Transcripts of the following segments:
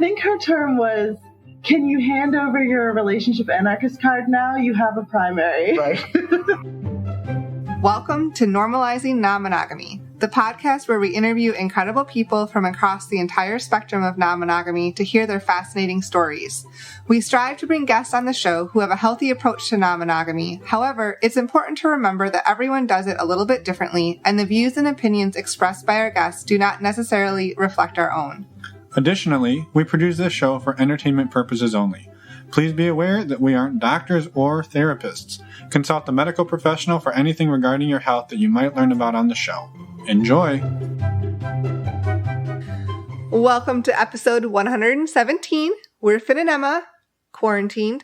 think her term was, can you hand over your relationship anarchist card now? You have a primary. Right. Welcome to Normalizing Non-Monogamy, the podcast where we interview incredible people from across the entire spectrum of non-monogamy to hear their fascinating stories. We strive to bring guests on the show who have a healthy approach to non-monogamy. However, it's important to remember that everyone does it a little bit differently, and the views and opinions expressed by our guests do not necessarily reflect our own. Additionally, we produce this show for entertainment purposes only. Please be aware that we aren't doctors or therapists. Consult a medical professional for anything regarding your health that you might learn about on the show. Enjoy! Welcome to episode 117. We're Finn and Emma, quarantined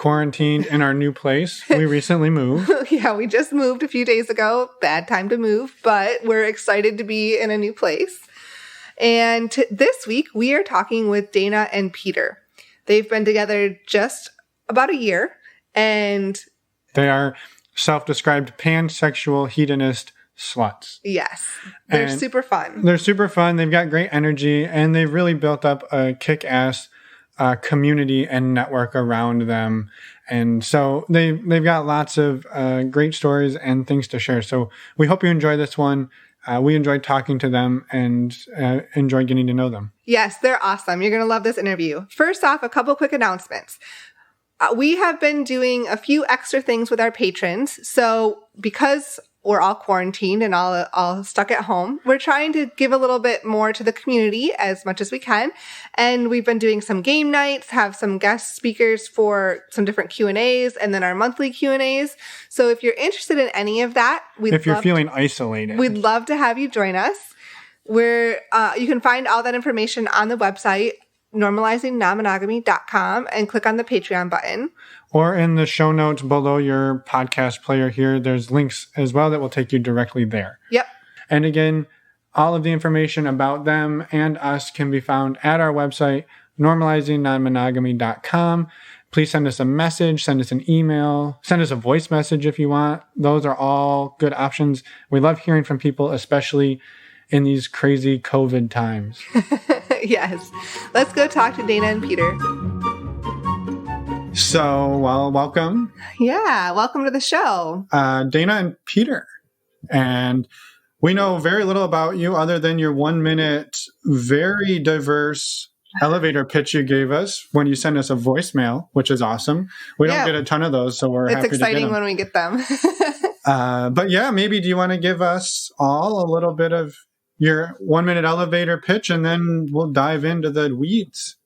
In our new place. We recently moved. Yeah, we just moved a few days ago. Bad time to move, but we're excited to be in a new place. And this week, we are talking with Dana and Peter. They've been together just about a year, and they are self-described pansexual hedonist sluts. Yes, they're super fun. They're super fun. They've got great energy, and they've really built up a kick-ass community and network around them. And so they've got lots of great stories and things to share. So we hope you enjoy this one. We enjoyed talking to them and enjoyed getting to know them. Yes, they're awesome. You're going to love this interview. First off, a couple quick announcements. We have been doing a few extra things with our patrons. So because we're all quarantined and all stuck at home, we're trying to give a little bit more to the community as much as we can. And we've been doing some game nights, have some guest speakers for some different Q&As, and then our monthly Q&As. So if you're interested in any of that, if you're feeling isolated, we'd love to have you join us. You can find all that information on the website, normalizingnonmonogamy.com, and click on the Patreon button. Or in the show notes below your podcast player here, there's links as well that will take you directly there. Yep. And again, all of the information about them and us can be found at our website, normalizingnonmonogamy.com. Please send us a message, send us an email, send us a voice message if you want. Those are all good options. We love hearing from people, especially in these crazy COVID times. Yes. Let's go talk to Dana and Peter. So, welcome. Yeah, welcome to the show. Dana and Peter. And we know very little about you other than your 1 minute, very diverse elevator pitch you gave us when you sent us a voicemail, which is awesome. We don't get a ton of those, so we're happy to get them. It's exciting when we get them. But yeah, maybe do you want to give us all a little bit of your 1 minute elevator pitch, and then we'll dive into the weeds?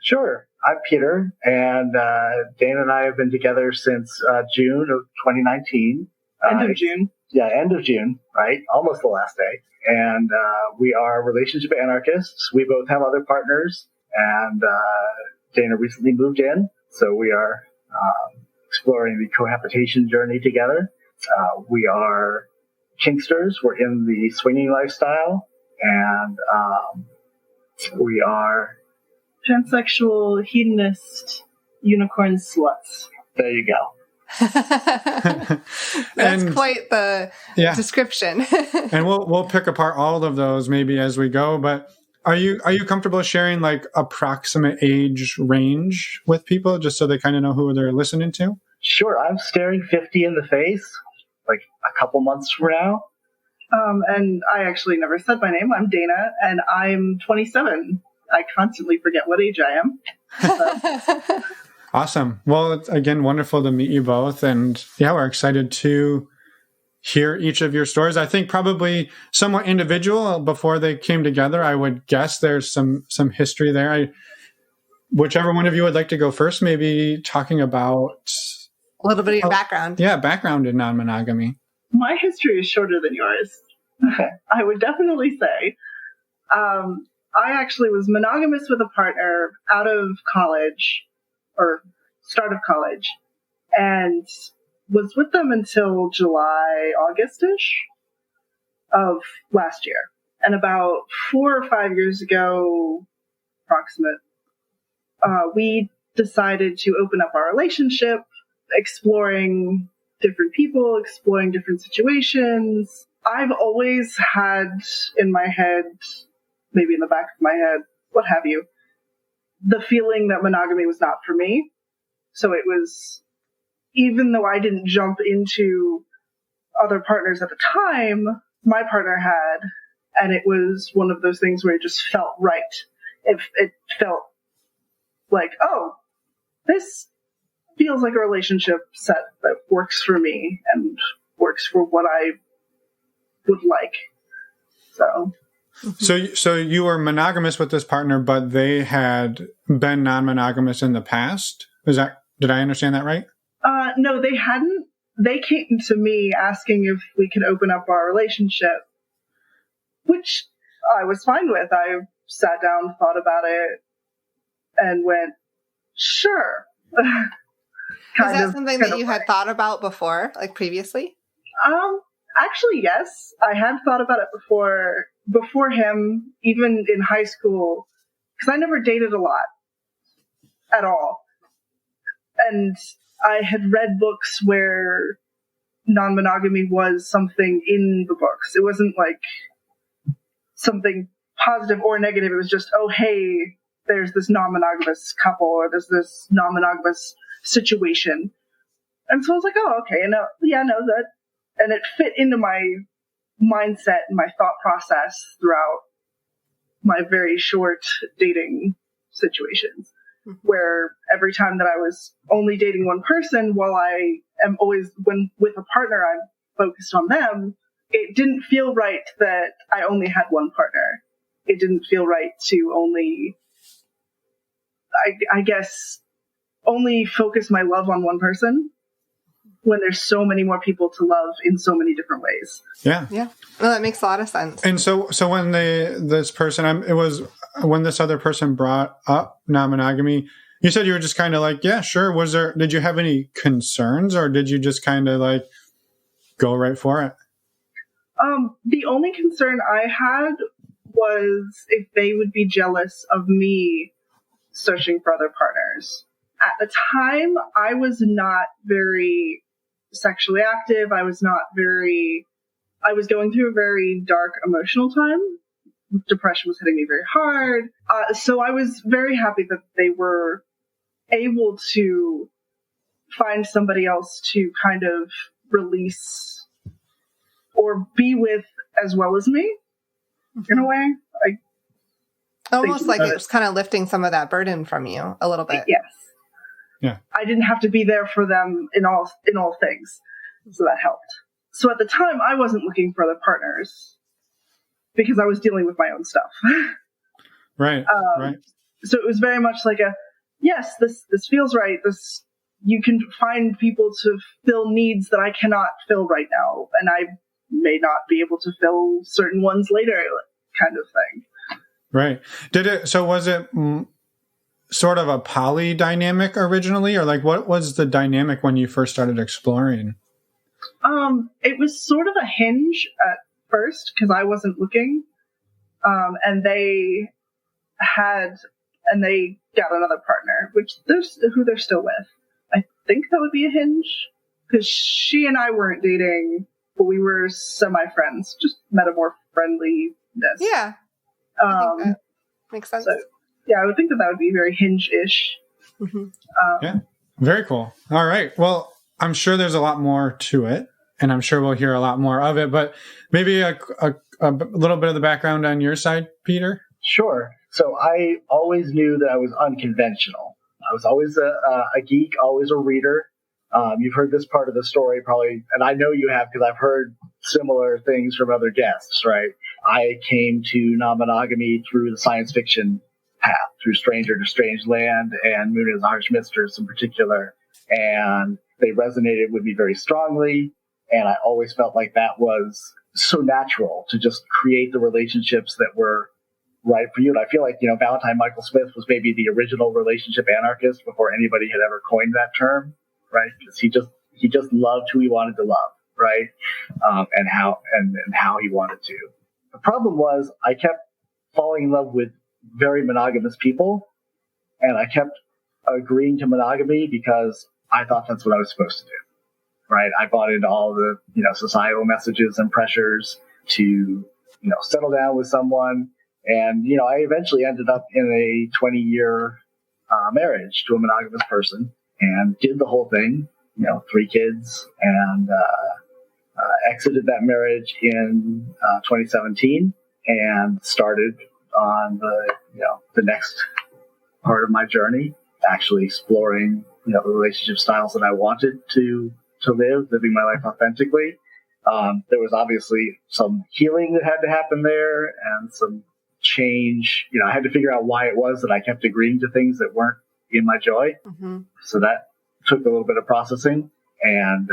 Sure. I'm Peter, and Dana and I have been together since June of 2019. End of June. Yeah, end of June, right? Almost the last day. And we are relationship anarchists. We both have other partners, and Dana recently moved in, so we are exploring the cohabitation journey together. We are kinksters. We're in the swinging lifestyle, and we are pansexual, hedonist, unicorn sluts. There you go. That's quite the description. And we'll pick apart all of those maybe as we go. But are you comfortable sharing like approximate age range with people just so they kind of know who they're listening to? Sure. I'm staring 50 in the face like a couple months from now. And I actually never said my name. I'm Dana, and I'm 27. I constantly forget what age I am. Awesome. Well, it's, again, wonderful to meet you both. And yeah, we're excited to hear each of your stories. I think probably somewhat individual before they came together. I would guess there's some history there. Whichever one of you would like to go first, maybe talking about a little bit of your background. Yeah, background in non-monogamy. My history is shorter than yours. I would definitely say. I actually was monogamous with a partner out of college, or start of college, and was with them until July, August-ish of last year. And about 4 or 5 years ago, approximate, we decided to open up our relationship, exploring different people, exploring different situations. I've always had in my head, maybe in the back of my head, what have you, the feeling that monogamy was not for me. So it was, even though I didn't jump into other partners at the time, my partner had, and it was one of those things where it just felt right. It felt like, oh, this feels like a relationship set that works for me and works for what I would like. So you were monogamous with this partner, but they had been non-monogamous in the past? Did I understand that right? No, they hadn't. They came to me asking if we could open up our relationship, which I was fine with. I sat down, thought about it, and went, sure. Is that something that you had thought about before, like previously? Actually, yes. I had thought about it before him, even in high school, because I never dated a lot at all. And I had read books where non-monogamy was something in the books. It wasn't like something positive or negative. It was just, oh, hey, there's this non-monogamous couple, or there's this non-monogamous situation. And so I was like, oh, okay. And that, and it fit into my mindset and my thought process throughout my very short dating situations, where every time that I was only dating one person, while I am always, when with a partner, I'm focused on them, it didn't feel right that I only had one partner. It didn't feel right to only, I guess, only focus my love on one person when there's so many more people to love in so many different ways. Yeah. Yeah. Well, that makes a lot of sense. And so when when this other person brought up non-monogamy, you said you were just kind of like, yeah, sure. Did you have any concerns, or did you just kind of like go right for it? The only concern I had was if they would be jealous of me searching for other partners. At the time, I was not very sexually active. I was going through a very dark emotional time. Depression was hitting me very hard. So I was very happy that they were able to find somebody else to kind of release or be with as well as me, in a way. Almost like it was kind of lifting some of that burden from you a little bit. Yes. Yeah. I didn't have to be there for them in all things. So that helped. So at the time, I wasn't looking for other partners because I was dealing with my own stuff. Right. Right. So it was very much like yes, this feels right. You can find people to fill needs that I cannot fill right now. And I may not be able to fill certain ones later, kind of thing. Right. Was it sort of a poly dynamic originally, or like what was the dynamic when you first started exploring? It was sort of a hinge at first because I wasn't looking, and they got another partner, who they're still with. I think that would be a hinge because she and I weren't dating, but we were semi-friends, just metaphor friendliness. Yeah, I think that makes sense. So, yeah, I would think that would be very hinge-ish. Mm-hmm. Yeah, very cool. All right. Well, I'm sure there's a lot more to it, and I'm sure we'll hear a lot more of it, but maybe a little bit of the background on your side, Peter? Sure. So I always knew that I was unconventional. I was always a geek, always a reader. You've heard this part of the story probably, and I know you have because I've heard similar things from other guests, right? I came to non-monogamy through the science fiction path, through Stranger to Strange Land and Moon is a Harsh Mistress in particular. And they resonated with me very strongly. And I always felt like that was so natural to just create the relationships that were right for you. And I feel like, Valentine Michael Smith was maybe the original relationship anarchist before anybody had ever coined that term, right? Because he just loved who he wanted to love, right? And how he wanted to. The problem was I kept falling in love with very monogamous people, and I kept agreeing to monogamy because I thought that's what I was supposed to do, right? I bought into all the, societal messages and pressures to, settle down with someone. And, I eventually ended up in a 20-year marriage to a monogamous person, and did the whole thing, 3 kids, and exited that marriage in 2017 and started on the next part of my journey, actually exploring the relationship styles that I wanted to live, living my life authentically. There was obviously some healing that had to happen there and some change. I had to figure out why it was that I kept agreeing to things that weren't in my joy. Mm-hmm. So that took a little bit of processing, and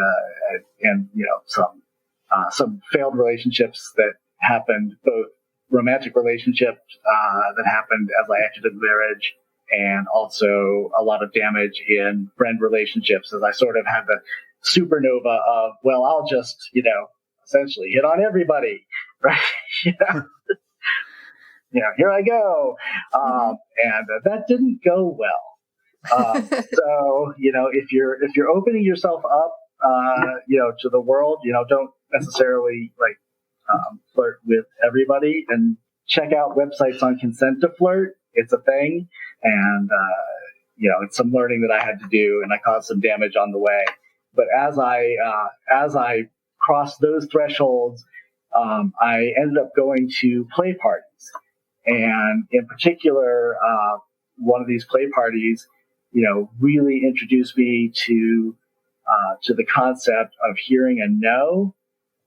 some failed relationships that happened, both romantic relationships that happened as I exited marriage, and also a lot of damage in friend relationships as I sort of had the supernova of, well, I'll just, essentially hit on everybody, right? Here I go. And that didn't go well. So, if you're opening yourself up, to the world, don't necessarily flirt with everybody, and check out websites on consent to flirt. It's a thing. And, it's some learning that I had to do, and I caused some damage on the way. But as I crossed those thresholds, I ended up going to play parties. And in particular, one of these play parties, really introduced me to the concept of hearing a no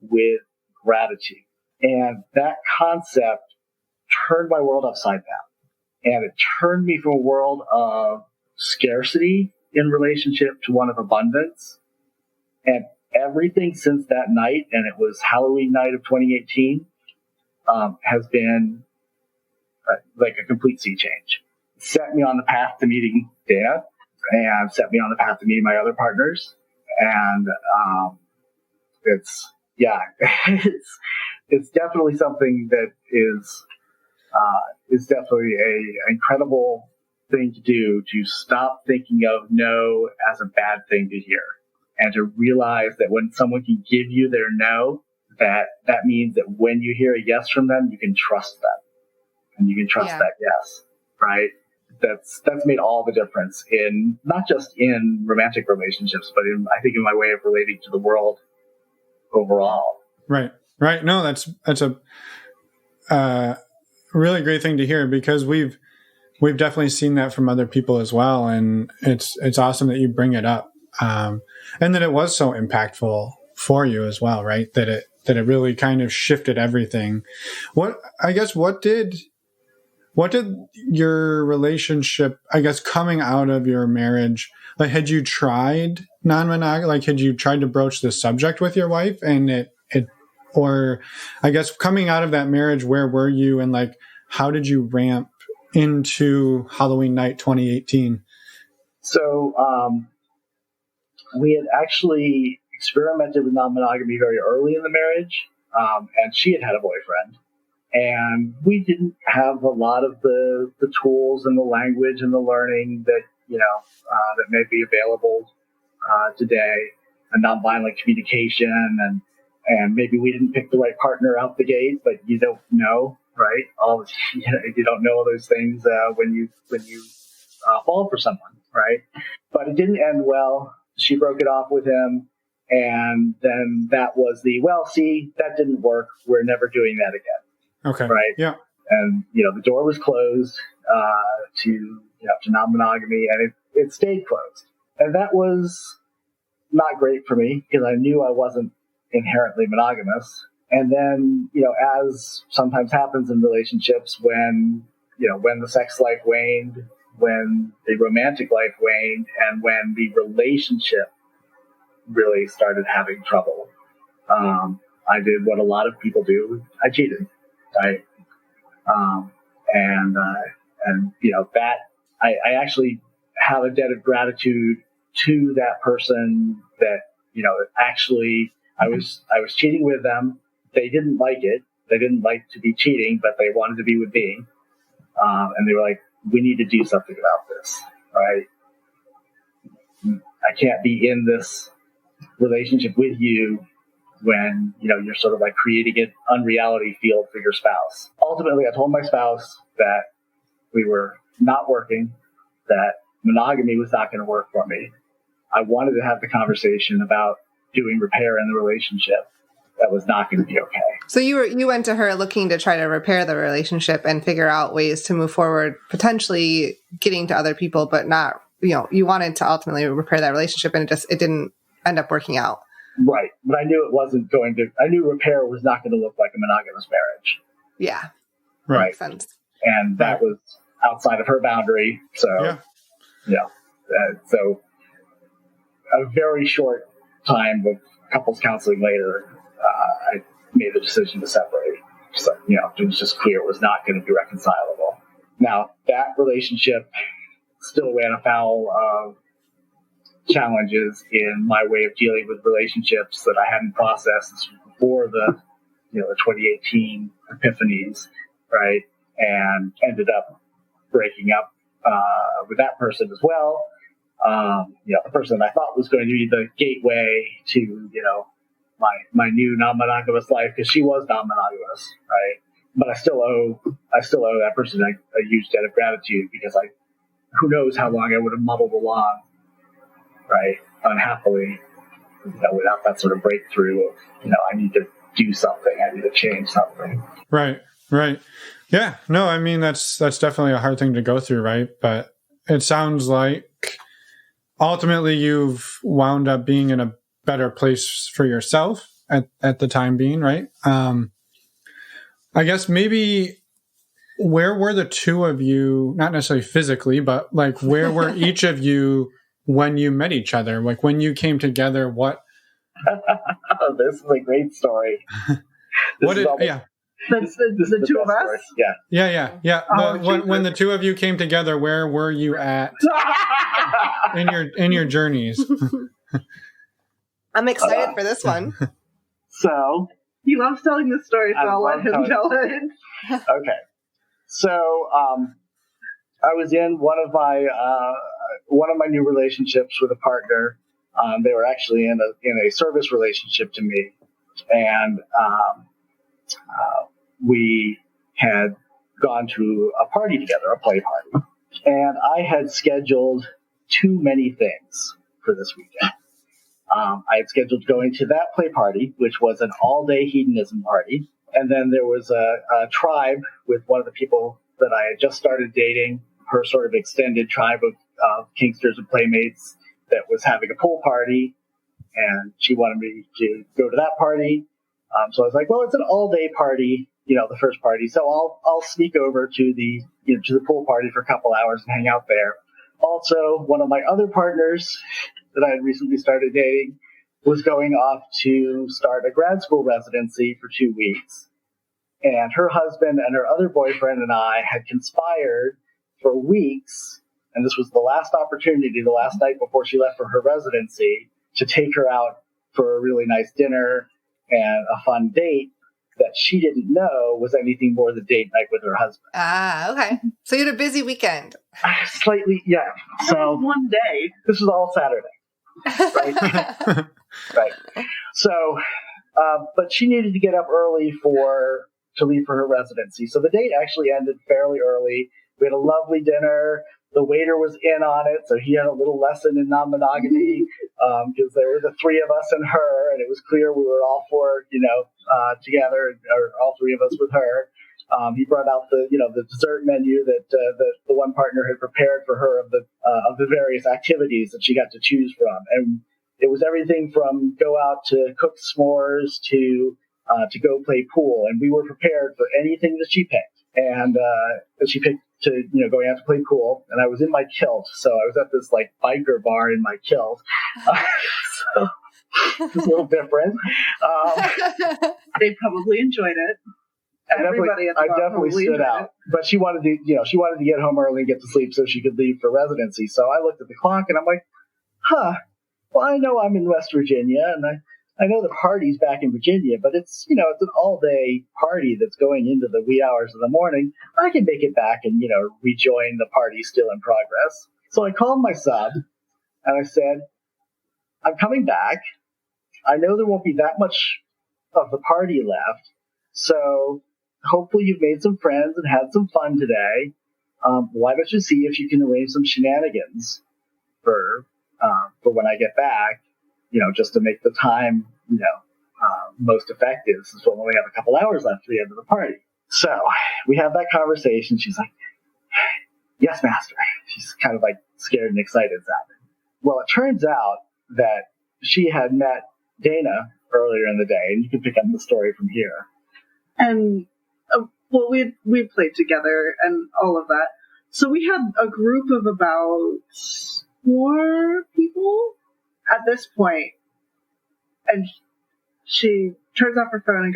with gratitude. And that concept turned my world upside down. And it turned me from a world of scarcity in relationship to one of abundance. And everything since that night, and it was Halloween night of 2018, has been like a complete sea change. Set me on the path to meeting Dana, and set me on the path to meeting my other partners. And it's definitely something that is definitely an incredible thing to do, to stop thinking of no as a bad thing to hear, and to realize that when someone can give you their no, that means that when you hear a yes from them, you can trust them, and you can trust that yes, right? That's made all the difference in not just in romantic relationships, but I think in my way of relating to the world overall. Right. No, that's a really great thing to hear, because we've definitely seen that from other people as well, and it's awesome that you bring it up, and that it was so impactful for you as well, right? That it really kind of shifted everything. What did your relationship, coming out of your marriage, had you tried non-monogamy? Had you tried to broach the subject with your wife, and or coming out of that marriage, where were you, and how did you ramp into Halloween night 2018? So, we had actually experimented with non-monogamy very early in the marriage, and she had a boyfriend. And we didn't have a lot of the tools and the language and the learning that, that may be available today, and nonviolent communication, and maybe we didn't pick the right partner out the gate, but you don't know, right? You don't know those things when you fall for someone, right? But it didn't end well. She broke it off with him, and then that was that didn't work. We're never doing that again. Okay. Right. Yeah. And the door was closed to non-monogamy, and it stayed closed. And that was not great for me, because I knew I wasn't inherently monogamous. And then, as sometimes happens in relationships, when the sex life waned, when the romantic life waned, and when the relationship really started having trouble, I did what a lot of people do. I cheated. Right. That I actually have a debt of gratitude to that person that, actually I was cheating with them. They didn't like it. They didn't like to be cheating, but they wanted to be with me. And they were like, we need to do something about this. Right. I can't be in this relationship with you when, you're sort of creating an unreality field for your spouse. Ultimately, I told my spouse that we were not working, that monogamy was not going to work for me. I wanted to have the conversation about doing repair in the relationship. That was not going to be okay. So you went to her looking to try to repair the relationship and figure out ways to move forward, potentially getting to other people, but not, you wanted to ultimately repair that relationship, and it didn't end up working out. Right. But I knew I knew repair was not going to look like a monogamous marriage. Yeah. Right. Makes sense. And that was outside of her boundary. So, so a very short time of couples counseling later, I made the decision to separate. So, it was just clear it was not going to be reconcilable. Now, that relationship still ran afoul of challenges in my way of dealing with relationships that I hadn't processed. This was before the 2018 epiphanies, right? And ended up breaking up with that person as well. The person I thought was going to be the gateway to, my new non-monogamous life, because she was non-monogamous, right? But I still owe that person a huge debt of gratitude, because who knows how long I would have muddled along, right, unhappily, without that sort of breakthrough of, I need to do something, I need to change something. Right. Yeah, no, I mean, that's definitely a hard thing to go through, right? But it sounds like ultimately you've wound up being in a better place for yourself at the time being, right? I guess maybe where were the two of you, not necessarily physically, but like where were each of you when you met each other? Like when you came together, what? Oh, this is a great story. That's the two of us? Story. Yeah. When the two of you came together, where were you at in your journeys? I'm excited for this one. So he loves telling this story, so I'll let him tell it. Okay. So I was in one of my new relationships with a partner. They were actually in a service relationship to me, and we had gone to a party together, a play party, and I had scheduled too many things for this weekend. I had scheduled going to that play party, which was an all-day hedonism party, and then there was a tribe with one of the people that I had just started dating, her sort of extended tribe of kinksters and playmates, that was having a pool party, and she wanted me to go to that party. So I was like, well, it's an all-day party, the first party, so I'll sneak over to the pool party for a couple hours and hang out there. Also, one of my other partners that I had recently started dating was going off to start a grad school residency for 2 weeks. And her husband and her other boyfriend and I had conspired for weeks, and this was the last opportunity, the last night before she left for her residency, to take her out for a really nice dinner and a fun date that she didn't know was anything more than date night with her husband. Ah, okay. So you had a busy weekend. Slightly, yeah. So one day. This was all Saturday. Right? Right. So, but she needed to get up early to leave for her residency. So the date actually ended fairly early. We had a lovely dinner. The waiter was in on it, so he had a little lesson in non-monogamy, because there were the three of us and her, and it was clear we were all four, together, or all three of us with her. He brought out the dessert menu that the one partner had prepared for her of the various activities that she got to choose from, and it was everything from go out to cook s'mores to go play pool, and we were prepared for anything that she picked. And she picked to going out to play pool, and I was in my kilt, so I was at this like biker bar in my kilt. So it's a little different. They probably enjoyed it. Everybody at the bar definitely stood out. But she wanted to get home early and get to sleep so she could leave for residency. So I looked at the clock and I'm like, well, I know I'm in West Virginia, and I know the party's back in Virginia, but it's an all-day party that's going into the wee hours of the morning. I can make it back and, rejoin the party still in progress. So I called my sub, and I said, I'm coming back. I know there won't be that much of the party left, so hopefully you've made some friends and had some fun today. why don't you see if you can arrange some shenanigans for when I get back, just to make the time, most effective, since we'll only have a couple hours left to the end of the party. So we have that conversation. She's like, yes, master. She's kind of like scared and excited at it. Well, it turns out that she had met Dana earlier in the day, and you can pick up the story from here. And well, we played together and all of that. So we had a group of about 4 people at this point, and she turns off her phone and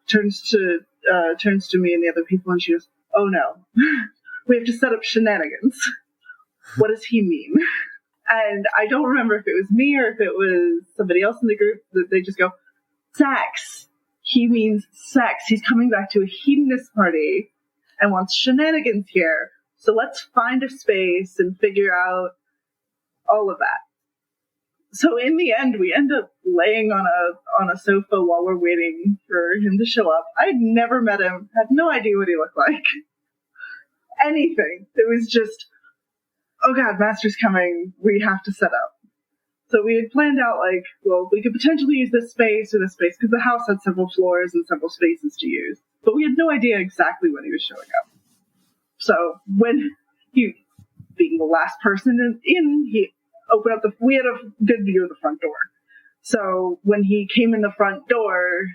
turns to me and the other people, and she goes, "Oh no, we have to set up shenanigans. What does he mean?" And I don't remember if it was me or if it was somebody else in the group, that they just go, "Sex. He means sex. He's coming back to a hedonist party and wants shenanigans here. So let's find a space and figure out all of that." So in the end, we end up laying on a sofa while we're waiting for him to show up. I had never met him, had no idea what he looked like. Anything. It was just, oh God, master's coming. We have to set up. So we had planned out, like, well, we could potentially use this space or this space, because the house had several floors and several spaces to use. But we had no idea exactly when he was showing up. So when he, being the last person in, he opened up we had a good view of the front door. So when he came in the front door,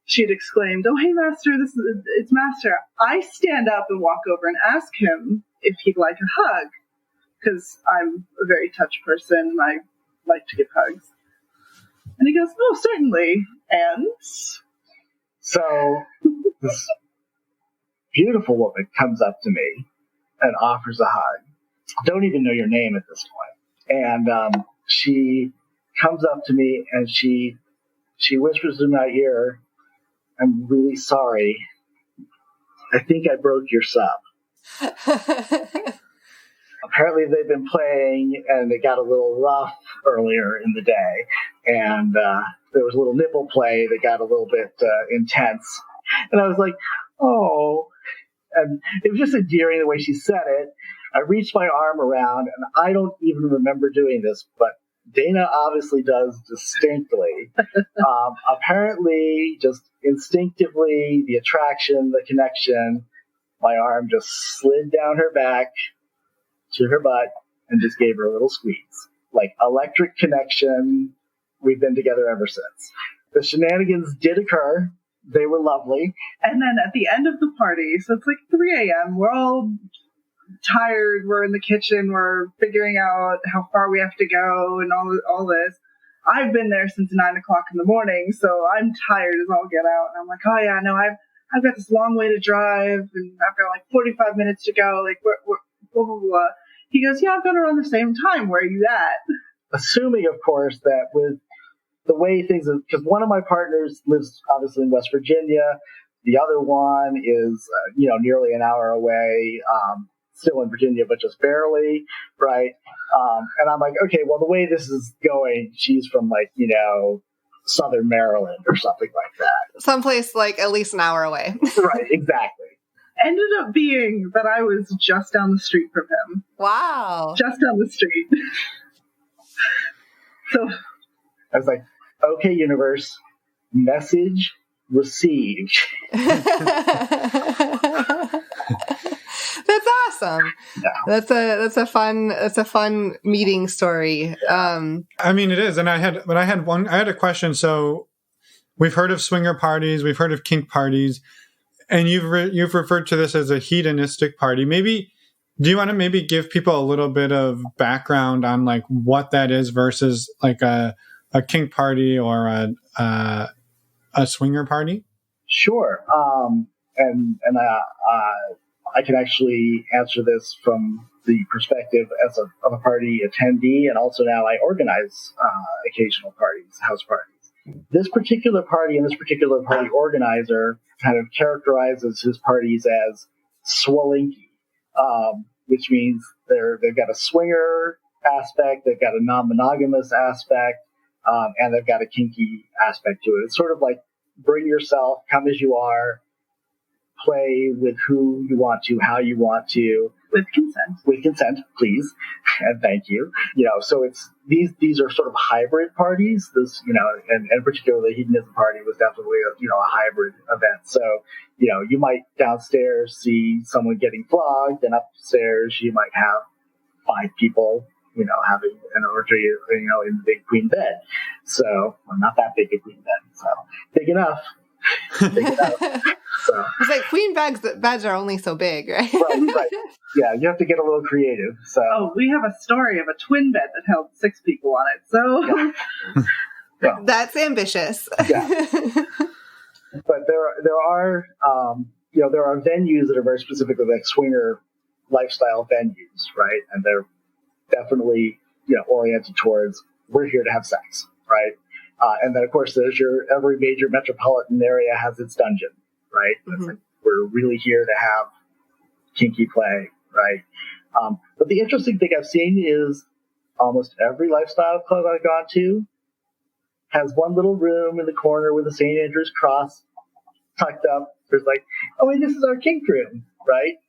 she'd exclaimed, "Oh, hey, master, it's master." I stand up and walk over and ask him if he'd like a hug, because I'm a very touched person and I like to give hugs. And he goes, "Oh, certainly." And so this beautiful woman comes up to me and offers a hug. Don't even know your name at this point. And she comes up to me and she whispers in my ear, "I'm really sorry. I think I broke your sub." Apparently they've been playing and it got a little rough earlier in the day. And there was a little nipple play that got a little bit intense. And I was like, oh. And it was just endearing the way she said it. I reached my arm around, and I don't even remember doing this, but Dana obviously does distinctly. Apparently, just instinctively, the attraction, the connection, my arm just slid down her back to her butt and just gave her a little squeeze. Like electric connection. We've been together ever since. The shenanigans did occur. They were lovely. And then at the end of the party, so it's like 3 a.m., we're all tired, we're in the kitchen, we're figuring out how far we have to go and all this. I've been there since 9 o'clock in the morning, so I'm tired as all get out. And I'm like, oh yeah, no, I've got this long way to drive, and I've got like 45 minutes to go, like, we're blah, blah, blah. He goes, yeah, I've got around the same time. Where are you at? Assuming, of course, that with the way things, because one of my partners lives obviously in West Virginia, the other one is, nearly an hour away, still in Virginia, but just barely, right? And I'm like, okay, well, the way this is going, she's from like, Southern Maryland or something like that. Someplace like at least an hour away. Right, exactly. Ended up being that I was just down the street from him. Wow. Just down the street. So I was like, okay, universe, message received. That's awesome. Yeah. That's a fun meeting story. I mean, it is. And I had a question. So we've heard of swinger parties, we've heard of kink parties, and you've referred to this as a hedonistic party. Do you want to maybe give people a little bit of background on like what that is versus like a kink party or a swinger party? Sure. And I can actually answer this from the perspective of a party attendee, and also now I organize occasional parties, house parties. This particular party and this particular party organizer kind of characterizes his parties as swellinky, which means they've got a swinger aspect, they've got a non-monogamous aspect, and they've got a kinky aspect to it. It's sort of like bring yourself, come as you are, play with who you want to, how you want to. With consent. With consent, please. And thank you. So it's, these are sort of hybrid parties. This, and particularly the hedonism party was definitely a hybrid event. So, you might downstairs see someone getting flogged, and upstairs you might have 5 people, having an orgy, in the big queen bed. So, well, not that big a queen bed. So, big enough. Big enough. So, it's like queen beds are only so big, right? Right. Yeah, you have to get a little creative. So, we have a story of a twin bed that held 6 people on it. So, yeah. That's ambitious. Yeah. But there are venues that are very specifically like swinger lifestyle venues, right? And they're definitely oriented towards, we're here to have sex, right? And then of course there's every major metropolitan area has its dungeon, right? Mm-hmm. It's like, we're really here to have kinky play, right? But the interesting thing I've seen is almost every lifestyle club I've gone to has one little room in the corner with a St. Andrew's cross tucked up. There's like, and this is our kink room, right?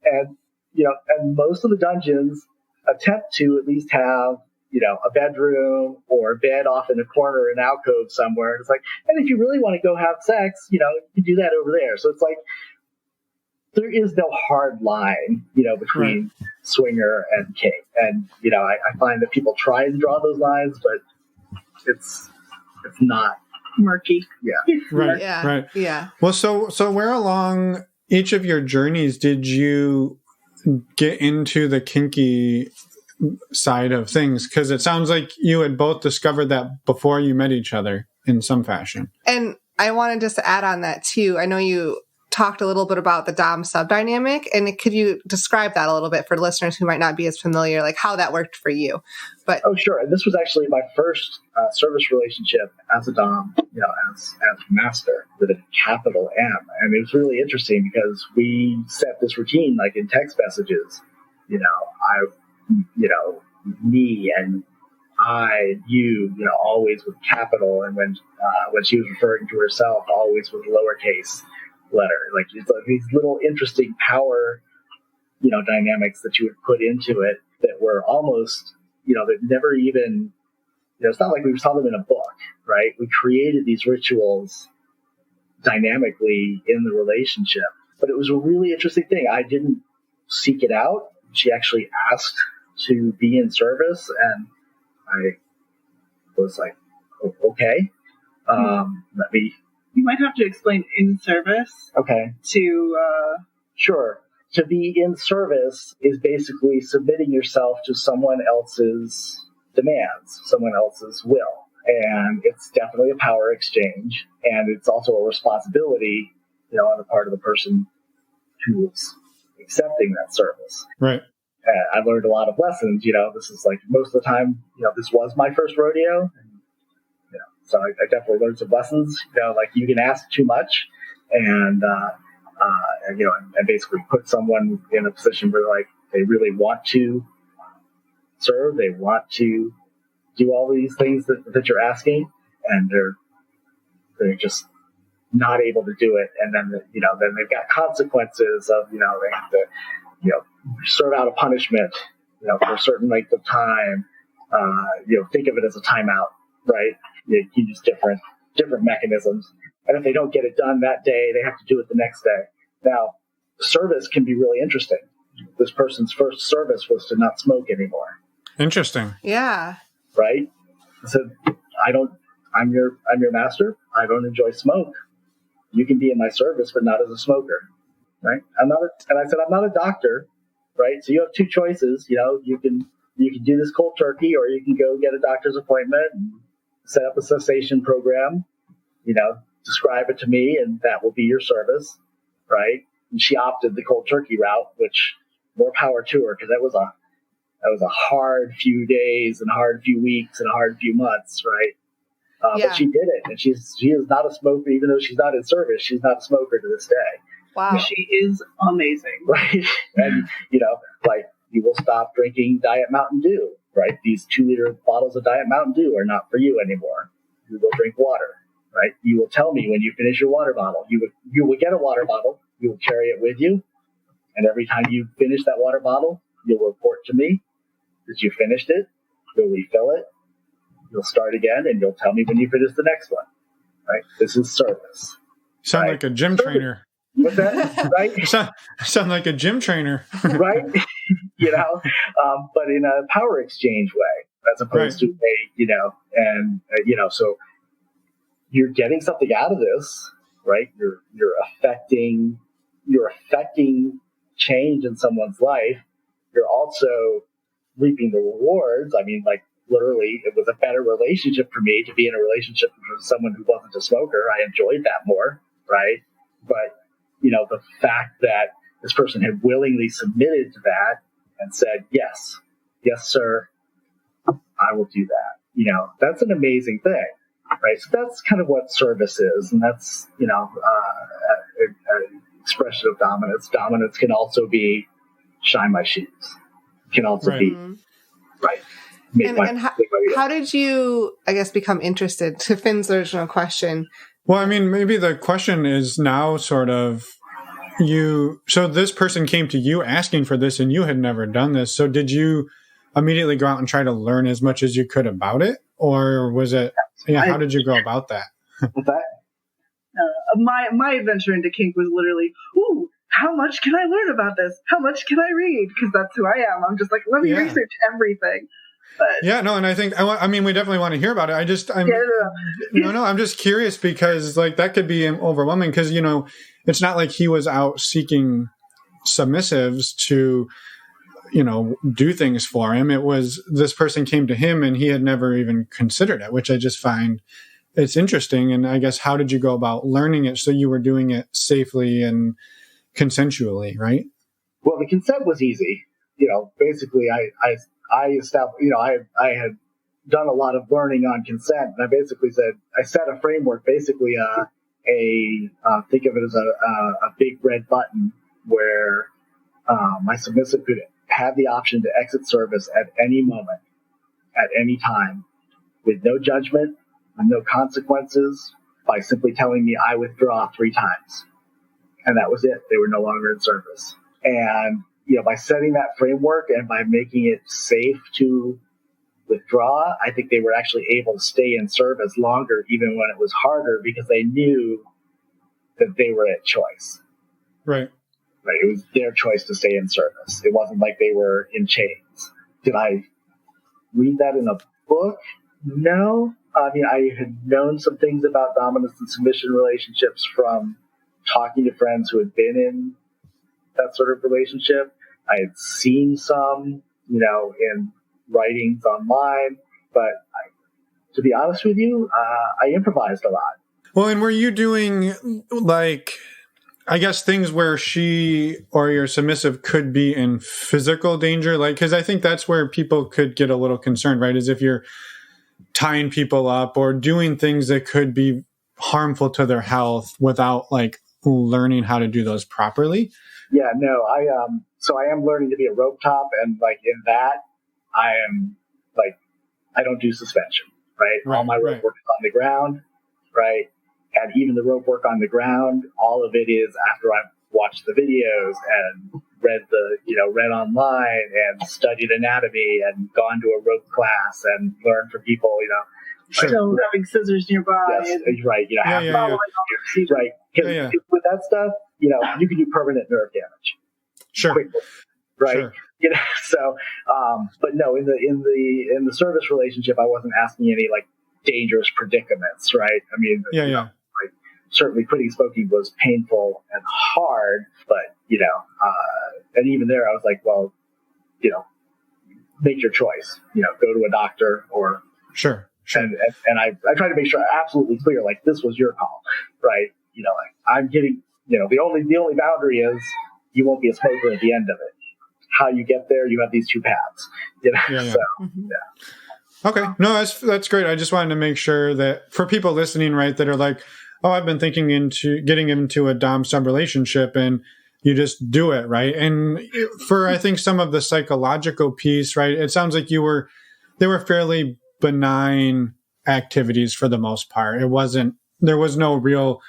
And and most of the dungeons attempt to at least have a bedroom or a bed off in a corner, an alcove somewhere. It's like, and if you really want to go have sex, you can do that over there. So it's like, there is no hard line, between swinger and kink. And, I find that people try and draw those lines, but it's not murky. Yeah. Right. Yeah. Right. Yeah. Well, so where along each of your journeys did you get into the kinky side of things? Because it sounds like you had both discovered that before you met each other in some fashion. And I wanted just to add on that too. I know you talked a little bit about the Dom sub dynamic, and could you describe that a little bit for listeners who might not be as familiar, like how that worked for you? But sure. And this was actually my first service relationship as a Dom, as master with a capital M. And it was really interesting because we set this routine like in text messages. Me and I, you, always with capital, and when she was referring to herself, always with lowercase letter. Like these little interesting power, dynamics that you would put into it that were almost, that never even, it's not like we saw them in a book, right? We created these rituals dynamically in the relationship, but it was a really interesting thing. I didn't seek it out. She actually asked to be in service, and I was like, okay, let me. You might have to explain in service. Okay. Sure. To be in service is basically submitting yourself to someone else's demands, someone else's will. And it's definitely a power exchange. And it's also a responsibility, on the part of the person who's accepting that service. Right. I learned a lot of lessons. This is like most of the time, this was my first rodeo. So I definitely learned some lessons, like you can ask too much and basically put someone in a position where like they really want to serve. They want to do all these things that you're asking, and they're just not able to do it. And then, then they've got consequences of, they have to, serve out a punishment, for a certain length of time, think of it as a timeout, right? You use different mechanisms. And if they don't get it done that day, they have to do it the next day. Now, service can be really interesting. This person's first service was to not smoke anymore. Interesting. Yeah. Right? So I'm your master. I don't enjoy smoke. You can be in my service, but not as a smoker. Right? And I said, I'm not a doctor. Right? So you have two choices. You can do this cold turkey, or you can go get a doctor's appointment and set up a cessation program, describe it to me, and that will be your service, right? And she opted the cold turkey route, which more power to her, because that was a hard few days and hard few weeks and a hard few months, right? But she did it, and she is not a smoker, even though she's not in service. She's not a smoker to this day. Wow, she is amazing, right? And like you will stop drinking Diet Mountain Dew. Right? These 2-liter bottles of Diet Mountain Dew are not for you anymore. You will drink water, right? You will tell me when you finish your water bottle. You will get a water bottle. you'll carry it with you. And every time you finish that water bottle, you'll report to me that you finished it. You'll refill it. You'll start again, and you'll tell me when you finish the next one. Right? This is service. Sound right? like a gym trainer. What's that? Right? Sound like a gym trainer. Right? But in a power exchange way, as opposed to so you're getting something out of this, right? You're affecting change in someone's life. You're also reaping the rewards. I mean, like, literally, it was a better relationship for me to be in a relationship with someone who wasn't a smoker. I enjoyed that more, right? But, the fact that this person had willingly submitted to that and said, yes, sir, I will do that. That's an amazing thing, right? So that's kind of what service is. And that's, an expression of dominance. Dominance can also be shine my shoes. Can also be, right. And how did you, I guess, become interested, to Finn's original question? Well, I mean, maybe the question is now sort of so this person came to you asking for this and you had never done this. So did you immediately go out and try to learn as much as you could about it? Or was it, how did you go about that? My adventure into kink was literally, ooh, how much can I learn about this? How much can I read? Because that's who I am. I'm just like, let me research everything. But, and I think, we definitely want to hear about it. I'm just curious because, like, that could be overwhelming because, it's not like he was out seeking submissives to, do things for him. It was this person came to him and he had never even considered it, which I just find it's interesting. And I guess, how did you go about learning it so you were doing it safely and consensually, right? Well, the consent was easy. Basically I established, I had done a lot of learning on consent, and I basically said, I set a framework, basically think of it as a big red button where my submissive could have the option to exit service at any moment, at any time, with no judgment, with no consequences, by simply telling me I withdraw 3 times. And that was it. They were no longer in service. And by setting that framework and by making it safe to withdraw, I think they were actually able to stay in service longer, even when it was harder, because they knew that they were at choice. Right. It was their choice to stay in service. It wasn't like they were in chains. Did I read that in a book? No. I mean, I had known some things about dominance and submission relationships from talking to friends who had been in that sort of relationship. I had seen some, in writings online, but to be honest with you, I improvised a lot. Well, and were you doing, like, I guess things where she or your submissive could be in physical danger? Like, because I think that's where people could get a little concerned, right? Is if you're tying people up or doing things that could be harmful to their health without, like, learning how to do those properly. Yeah, no, so I am learning to be a rope top, and, like, in that, I am, like, I don't do suspension, right? All my rope work is on the ground, right? And even the rope work on the ground, all of it is after I've watched the videos and read read online and studied anatomy and gone to a rope class and learned from people, Sure. So having scissors nearby. Yes, right. Right. Because with that stuff, you can do permanent nerve damage. Sure. Quickly, right. Sure. So, but no, in the service relationship, I wasn't asking any, like, dangerous predicaments, right? I mean, like, certainly quitting smoking was painful and hard, but and even there, I was like, well, make your choice. Go to a doctor or sure. And I try to make sure absolutely clear, like, this was your call, right? Like, I'm getting, the only boundary is you won't be a smoker at the end of it. How you get there, you have these 2 paths. Okay, no, that's great. I just wanted to make sure that for people listening, right, that are like, oh, I've been thinking into getting into a dom sub relationship, and you just do it, right? And for, I think, some of the psychological piece, right, it sounds like they were fairly benign activities for the most part. There was no real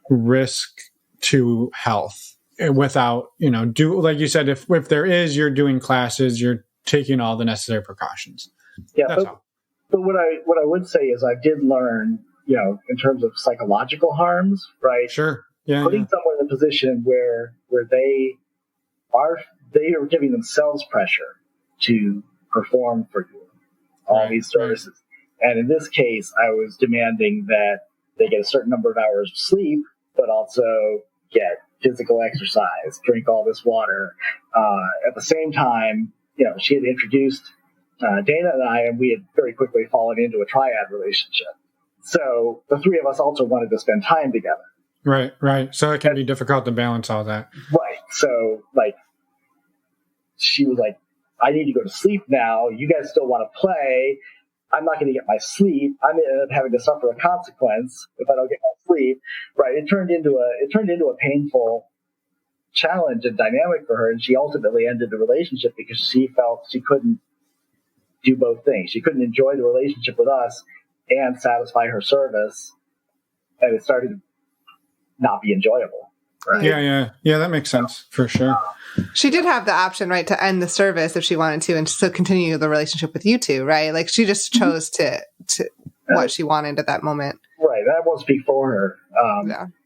risk to health without, do, like you said, if there is, you're doing classes, you're taking all the necessary precautions. Yeah. That's all. But what I would say is I did learn, in terms of psychological harms, right? Sure. Yeah. Putting someone in a position where they are giving themselves pressure to perform for you all these services. Right. And in this case, I was demanding that they get a certain number of hours of sleep, but also get physical exercise, drink all this water. At the same time, she had introduced Dana and I, and we had very quickly fallen into a triad relationship. So the three of us also wanted to spend time together. Right. So it can be difficult to balance all that. Right. So, she was like, I need to go to sleep now. You guys still want to play. I'm not going to get my sleep. I'm going to end up having to suffer a consequence if I don't get my sleep. Right. It turned into a painful challenge and dynamic for her, and she ultimately ended the relationship because she felt she couldn't do both things. She couldn't enjoy the relationship with us and satisfy her service, and it started to not be enjoyable. Right? Yeah. That makes sense for sure. She did have the option, right, to end the service if she wanted to, and still continue the relationship with you two, right? Like she just chose to what she wanted at that moment. Right. I won't speak for her,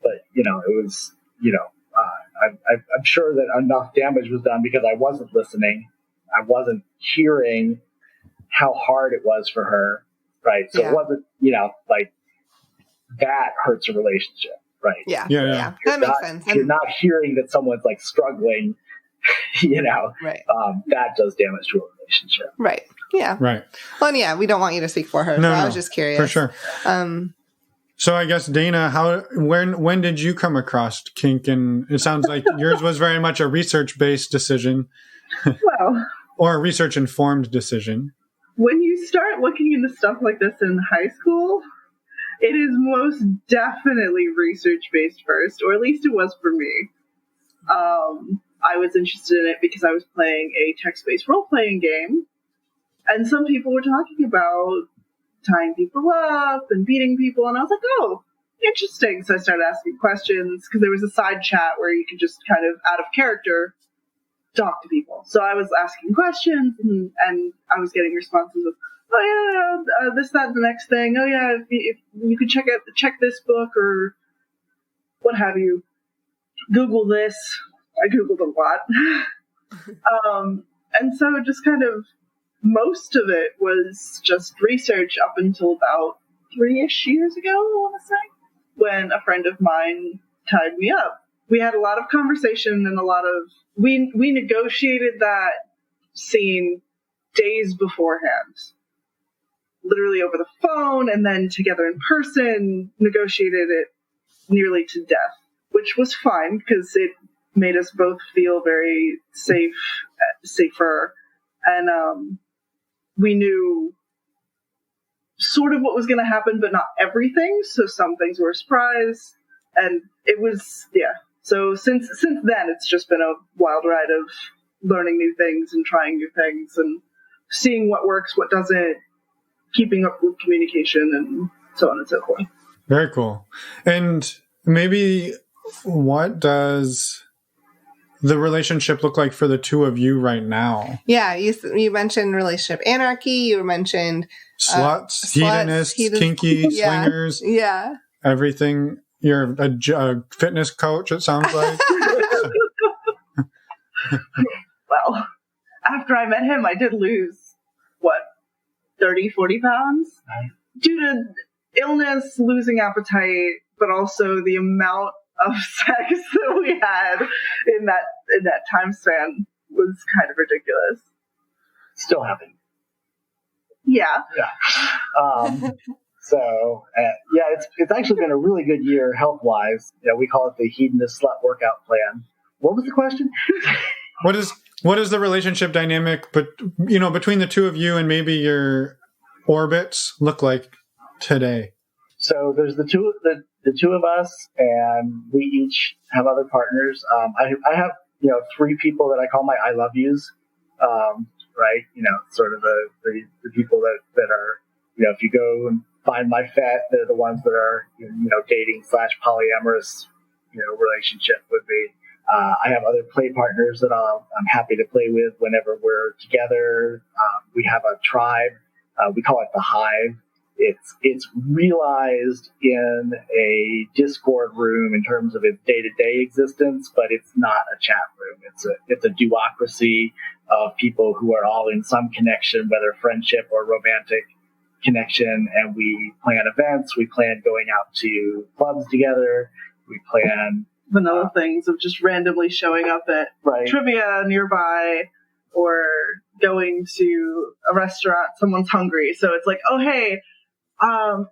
but it was I'm sure that enough damage was done because I wasn't listening. I wasn't hearing how hard it was for her. Right. So it wasn't, that hurts a relationship. Right. Yeah. That makes sense. You're not hearing that someone's struggling, right. That does damage to a relationship. Right. Yeah. Right. Well, and we don't want you to speak for her. No, I was just curious. For sure. So I guess, Dana, when did you come across kink? And it sounds like yours was very much a research-based decision. Well, or a research-informed decision. When you start looking into stuff like this in high school, it is most definitely research-based first, or at least it was for me. I was interested in it because I was playing a text-based role-playing game, and some people were talking about tying people up and beating people, and I was like, oh, interesting. So I started asking questions, because there was a side chat where you could just kind of, out of character, talk to people. So I was asking questions, and I was getting responses of, oh yeah, this, that, the next thing. Oh yeah, if you could check this book or what have you. Google this. I Googled a lot. And so just kind of most of it was just research up until about 3-ish years ago, I want to say, when a friend of mine tied me up. We had a lot of conversation and we negotiated that scene days beforehand. Literally over the phone, and then together in person, negotiated it nearly to death, which was fine because it made us both feel very safer, and we knew sort of what was going to happen, but not everything. So some things were a surprise, and it was So since then, it's just been a wild ride of learning new things and trying new things and seeing what works, what doesn't, keeping up with communication, and so on and so forth. Very cool. And maybe what does the relationship look like for the two of you right now? Yeah, you mentioned relationship anarchy. You mentioned sluts, hedonists, kinky, swingers. Yeah. Everything. You're a fitness coach, it sounds like. Well, after I met him, I did lose, 30, 40 pounds? Due to illness, losing appetite, but also the amount of sex that we had in that time span was kind of ridiculous. Still happening. Yeah. So, it's actually been a really good year health-wise. We call it the hedonist slut workout plan. What was the question? What is the relationship dynamic, between the two of you and maybe your orbits look like today? So there's the two of us, and we each have other partners. I have 3 people that I call my I love yous. Right? Sort of the people that are, if you go and find my fet, they're the ones that are dating / polyamorous relationship with me. I have other play partners that I'm happy to play with whenever we're together. We have a tribe. We call it the Hive. It's realized in a Discord room in terms of its day-to-day existence, but it's not a chat room. It's a duocracy of people who are all in some connection, whether friendship or romantic connection, and we plan events. We plan going out to clubs together. We plan vanilla things of just randomly showing up at trivia nearby or going to a restaurant. Someone's hungry, so it's like, oh hey, I'm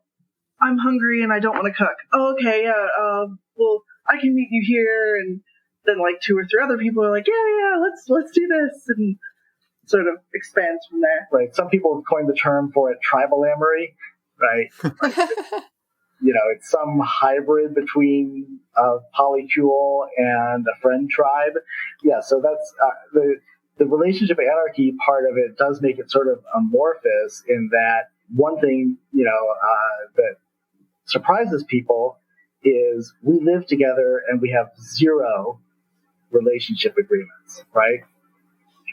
hungry and I don't want to cook. Oh, okay, yeah. Well, I can meet you here, and then like 2 or 3 other people are like, yeah, let's do this, and sort of expands from there. Right. Some people have coined the term for it, tribalamory. Right. It's some hybrid between a polycule and a friend tribe. Yeah. So that's the relationship anarchy part of it does make it sort of amorphous in that. One thing, that surprises people is we live together and we have 0 relationship agreements, right?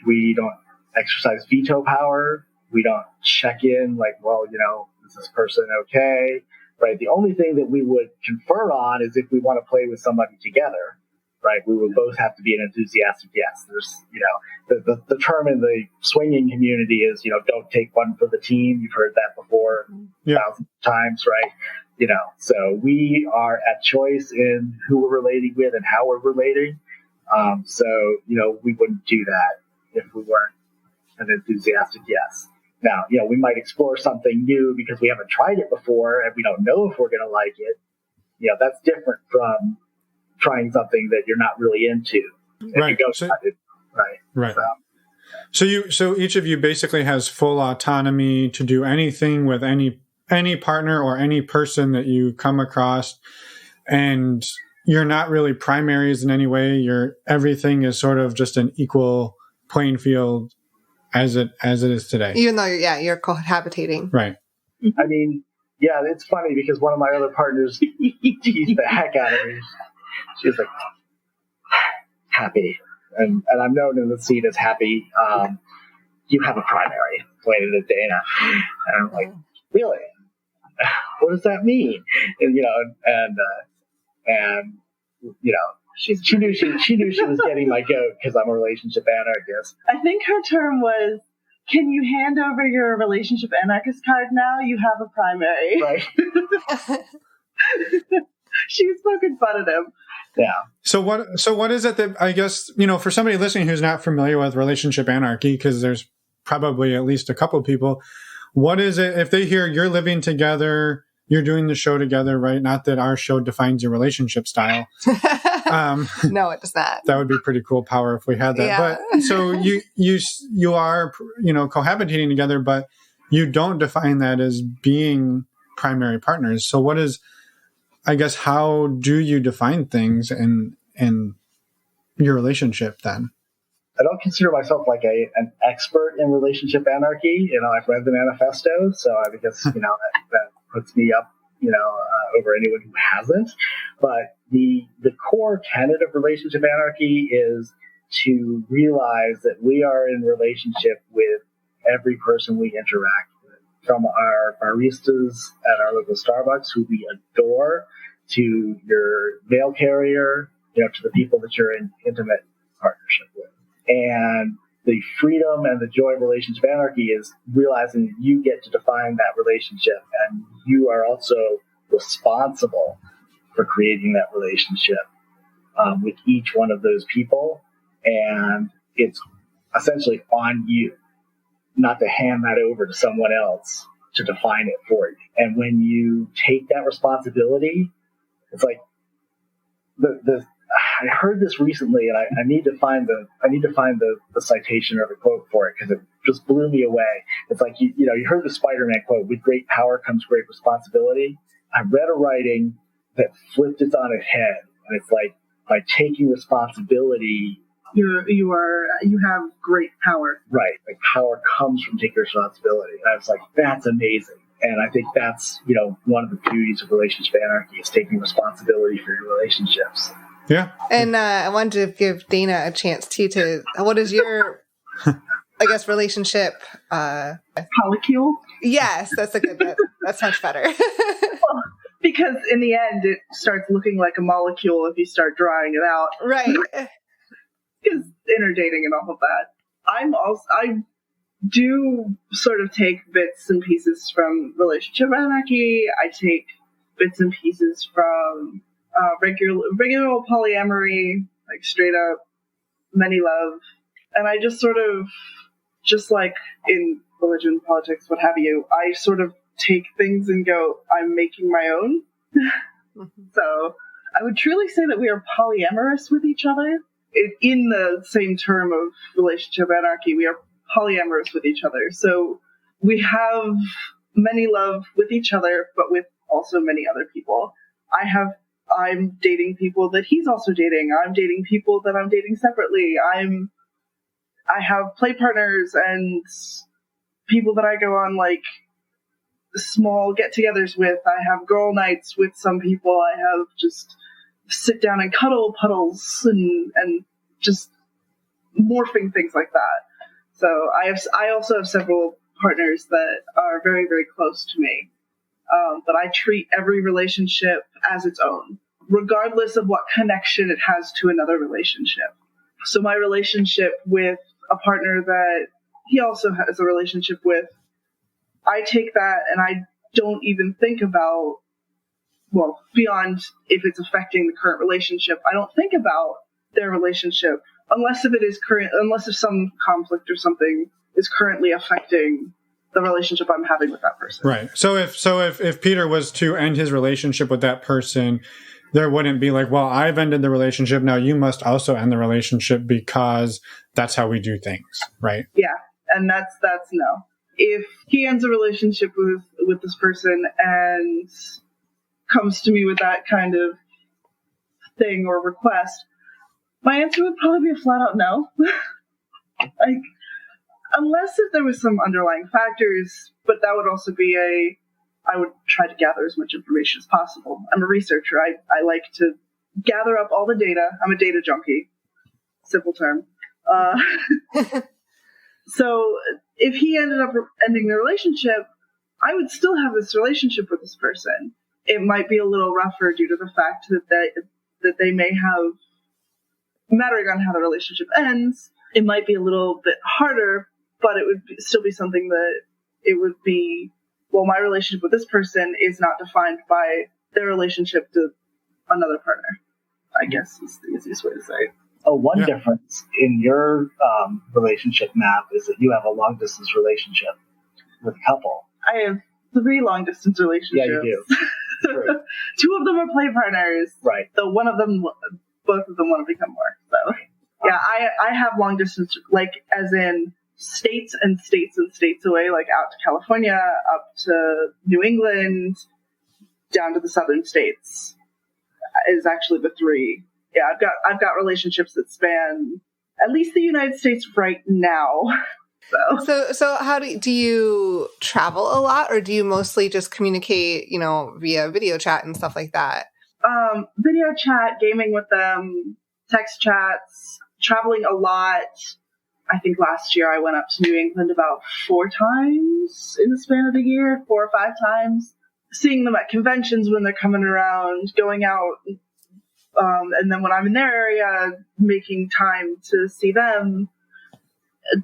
We don't exercise veto power. We don't check in like, well, is this person okay? Right? The only thing that we would confer on is if we want to play with somebody together, right? We would both have to be an enthusiastic yes. There's, the term in the swinging community is, don't take one for the team. You've heard that before 1,000 times, right? So we are at choice in who we're relating with and how we're relating. So we wouldn't do that if we weren't an enthusiastic yes. Now, we might explore something new because we haven't tried it before and we don't know if we're going to like it. That's different from trying something that you're not really into. Right. Right. So each of you basically has full autonomy to do anything with any partner or any person that you come across, and you're not really primaries in any way. Everything is sort of just an equal playing field as it is today. Even though you're cohabitating. Right. I mean, yeah, it's funny because one of my other partners teased the heck out of me. She's like, happy. And I'm known in the scene as happy. You have a primary, pointed at Dana. And I'm like, really? What does that mean? And, she knew she was getting my goat because I'm a relationship anarchist. I think her term was, can you hand over your relationship anarchist card now? You have a primary. Right. She was poking fun at him. Yeah. So what is it that, I guess, for somebody listening who's not familiar with relationship anarchy, because there's probably at least a couple of people, what is it, if they hear you're living together, you're doing the show together, right? Not that our show defines your relationship style. No, it does not. That would be pretty cool power if we had that. Yeah. But so you are, cohabitating together, but you don't define that as being primary partners. So what is, I guess, how do you define things in your relationship then? I don't consider myself like an expert in relationship anarchy. I've read the manifesto, so I guess, that puts me up, over anyone who hasn't. But the core tenet of relationship anarchy is to realize that we are in relationship with every person we interact with, from our baristas at our local Starbucks, who we adore, to your mail carrier, to the people that you're in intimate partnership with. And the freedom and the joy of relationship anarchy is realizing that you get to define that relationship, and you are also responsible for creating that relationship with each one of those people. And it's essentially on you not to hand that over to someone else to define it for you. And when you take that responsibility, it's like I heard this recently, and I need to find the citation or the quote for it because it just blew me away. It's like you heard the Spider-Man quote: "With great power comes great responsibility." I read a writing that flipped it on its head, and it's like by taking responsibility, you have great power. Right, like power comes from taking responsibility. And I was like, that's amazing. And I think that's one of the beauties of relationship anarchy is taking responsibility for your relationships. Yeah. And I wanted to give Dana a chance too what is your, I guess, relationship? Polycule? Yes, that's a good bit. That's much better. Because in the end, it starts looking like a molecule if you start drawing it out. Right. Because interdating and all of that. I do sort of take bits and pieces from relationship anarchy. I take bits and pieces from regular polyamory, like straight up many love. And I just sort of, just like in religion, politics, what have you, I sort of take things and go, I'm making my own. So I would truly say that we are polyamorous with each other. In the same term of relationship anarchy, we are polyamorous with each other. So we have many love with each other, but with also many other people. I'm dating people that he's also dating. I'm dating people that I'm dating separately. I have play partners and people that I go on like small get-togethers with. I have girl nights with some people. I have just sit down and cuddle puddles and just morphing things like that. So I also have several partners that are very, very close to me. But I treat every relationship as its own, regardless of what connection it has to another relationship. So my relationship with a partner that he also has a relationship with, I take that and I don't even think about, well, beyond if it's affecting the current relationship, I don't think about their relationship unless if some conflict or something is currently affecting the relationship I'm having with that person. Right. So if Peter was to end his relationship with that person, there wouldn't be like, well, I've ended the relationship, now you must also end the relationship because that's how we do things, right? Yeah, and that's no. If he ends a relationship with this person and comes to me with that kind of thing or request, my answer would probably be a flat out no. Like, unless if there was some underlying factors, but that would also be I would try to gather as much information as possible. I'm a researcher. I like to gather up all the data. I'm a data junkie. Simple term. So if he ended up ending the relationship, I would still have this relationship with this person. It might be a little rougher due to the fact that they may have, mattering on how the relationship ends, it might be a little bit harder, but it would still be something that it would be, well, my relationship with this person is not defined by their relationship to another partner, I guess is the easiest way to say it. One difference in your relationship map is that you have a long-distance relationship with a couple. I have 3 long-distance relationships. Yeah, you do. True. 2 of them are play partners. Right. So both of them want to become more. So, yeah, I have long-distance, like, as in states and states and states away, like out to California, up to New England, down to the southern states, is actually the 3. Yeah, I've got relationships that span at least the United States right now. So how do you travel a lot, or do you mostly just communicate, via video chat and stuff like that? Video chat, gaming with them, text chats, traveling a lot. I think last year I went up to New England about 4 times in the span of the year, 4 or 5 times. Seeing them at conventions when they're coming around, going out. And then when I'm in their area, making time to see them,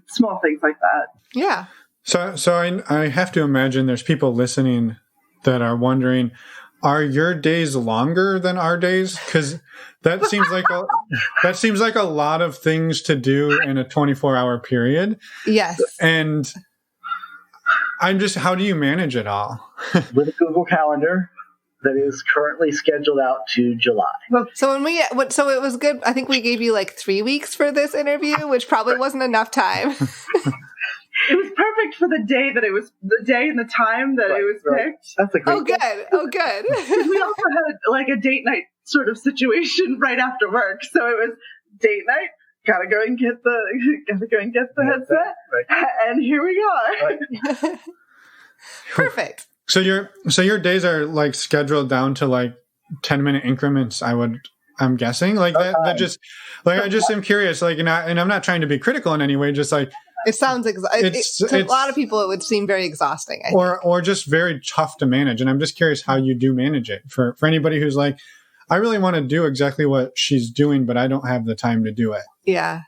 small things like that. Yeah. So I have to imagine there's people listening that are wondering, are your days longer than our days? Because that seems like a lot of things to do in a 24-hour period. Yes. And how do you manage it all? With a Google Calendar that is currently scheduled out to July. So so it was good. I think we gave you like 3 weeks for this interview, which probably wasn't enough time. It was perfect for the day and the time that it was picked. That's a great. Oh, good. We also had a date night sort of situation right after work, so it was date night. Gotta go and get the headset, right. And here we are. Right. Perfect. So your days are like scheduled down to like 10-minute increments, I would I'm guessing like that just like, I just am curious, like, and I'm not trying to be critical in any way, just like, it sounds to a lot of people, it would seem very exhausting. Or just very tough to manage. And I'm just curious how you do manage it for anybody who's like, I really want to do exactly what she's doing, but I don't have the time to do it. Yeah.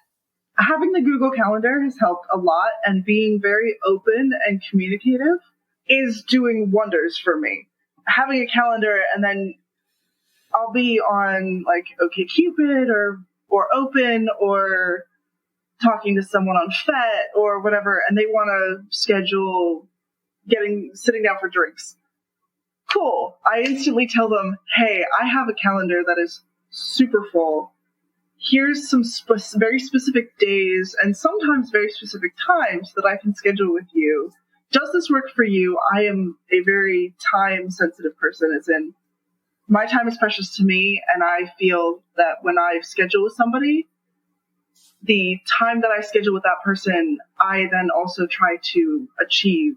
Having the Google Calendar has helped a lot, and being very open and communicative is doing wonders for me. Having a calendar, and then I'll be on like OkCupid or Open or talking to someone on FET or whatever, and they want to schedule sitting down for drinks. Cool. I instantly tell them, hey, I have a calendar that is super full. Here's some very specific days and sometimes very specific times that I can schedule with you. Does this work for you? I am a very time-sensitive person, as in my time is precious to me, and I feel that when I schedule with somebody, the time that I schedule with that person, I then also try to achieve,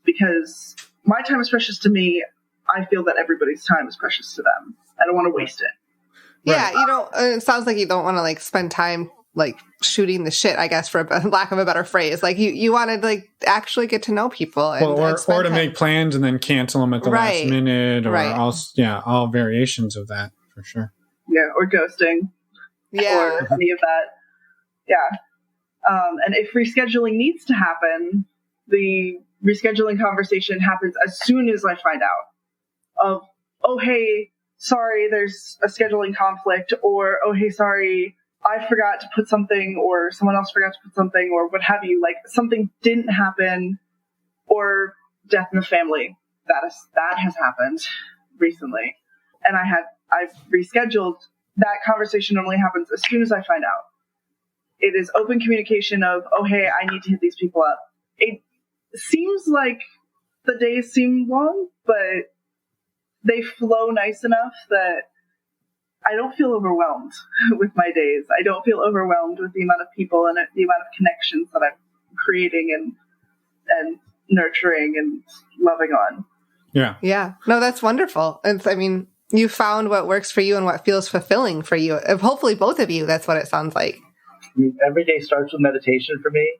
because my time is precious to me. I feel that everybody's time is precious to them. I don't want to waste it. Yeah, it sounds like you don't want to like spend time like shooting the shit, I guess, for lack of a better phrase. Like you want to like actually get to know people, and, or to make plans and then cancel them at the last minute, or all variations of that for sure. Yeah, or ghosting. Yeah, or any of that. Yeah, and if rescheduling needs to happen, the rescheduling conversation happens as soon as I find out of, oh, hey, sorry, there's a scheduling conflict, or, oh, hey, sorry, I forgot to put something, or someone else forgot to put something, or what have you, like something didn't happen, or death in the family. That has happened recently. And I've rescheduled. That conversation normally happens as soon as I find out. It is open communication of, oh, hey, I need to hit these people up. It seems like the days seem long, but they flow nice enough that I don't feel overwhelmed with my days. I don't feel overwhelmed with the amount of people and the amount of connections that I'm creating and nurturing and loving on. Yeah. Yeah. No, that's wonderful. You found what works for you and what feels fulfilling for you. Hopefully both of you, that's what it sounds like. Every day starts with meditation for me.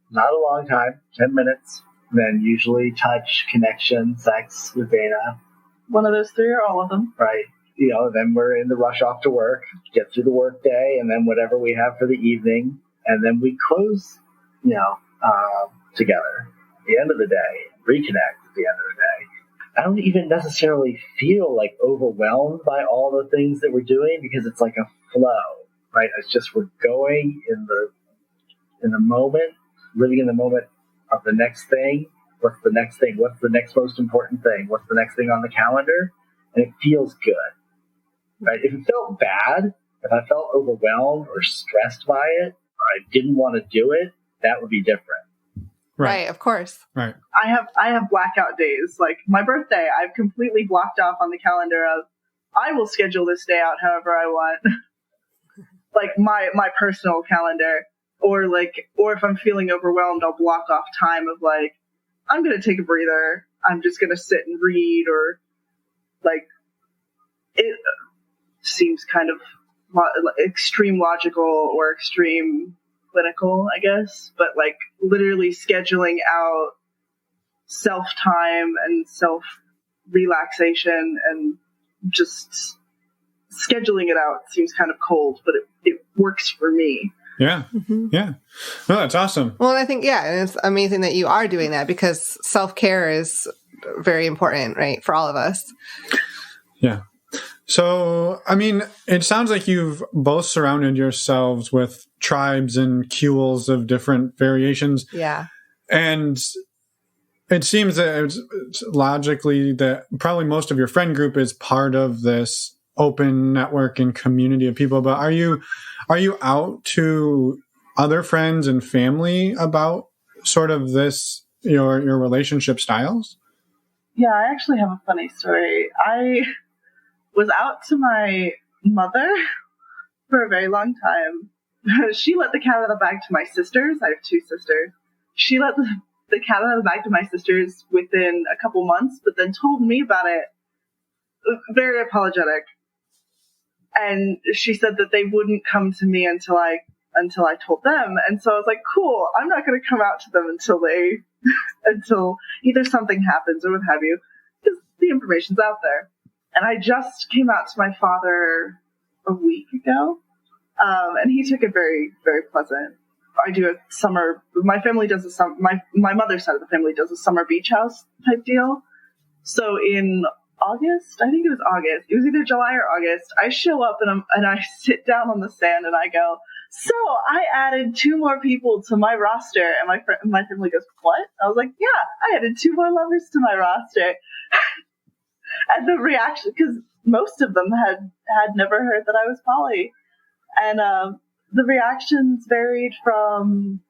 Not a long time, 10 minutes. Then usually touch, connection, sex with Dana. One of those three or all of them. Right. Then we're in the rush off to work, get through the work day, and then whatever we have for the evening. And then we close, together at the end of the day, reconnect at the end of the day. I don't even necessarily feel like overwhelmed by all the things that we're doing, because it's like a flow, right? It's just we're going in the moment, living in the moment of the next thing. What's the next thing? What's the next most important thing? What's the next thing on the calendar? And it feels good, right? If it felt bad, if I felt overwhelmed or stressed by it, or I didn't want to do it, that would be different. Right, of course. Right. I have blackout days. Like my birthday, I've completely blocked off on the calendar of, I will schedule this day out however I want. Like my personal calendar. Or if I'm feeling overwhelmed, I'll block off time of like, I'm going to take a breather. I'm just going to sit and read, or like, it seems kind of extreme logical or extreme clinical, I guess, but like literally scheduling out self-time and self-relaxation and just scheduling it out seems kind of cold, but it works for me. Yeah. Mm-hmm. Yeah. No, that's awesome. Well, I think, it's amazing that you are doing that, because self-care is very important, right, for all of us. Yeah. So, it sounds like you've both surrounded yourselves with tribes and queues of different variations. Yeah. And it seems that it's logically that probably most of your friend group is part of this open network and community of people. But are you out to other friends and family about sort of this, your relationship styles? Yeah, I actually have a funny story. I was out to my mother for a very long time. She let the cat out of the bag to my sisters. I have two sisters. She let the cat out of the bag to my sisters within a couple months, but then told me about it. Very apologetic. And she said that they wouldn't come to me until I told them. And so I was like, cool, I'm not going to come out to them until either something happens or what have you, because the information's out there. And I just came out to my father a week ago, and he took it very, very pleasant. I do a summer, my family does my mother's side of the family does a summer beach house type deal. So in August, I think it was August, it was either July or August, I show up and I sit down on the sand and I go, so I added 2 more people to my roster. And my family goes, what? I was like, yeah, I added 2 more lovers to my roster. And the reaction, because most of them had never heard that I was poly. And the reactions varied from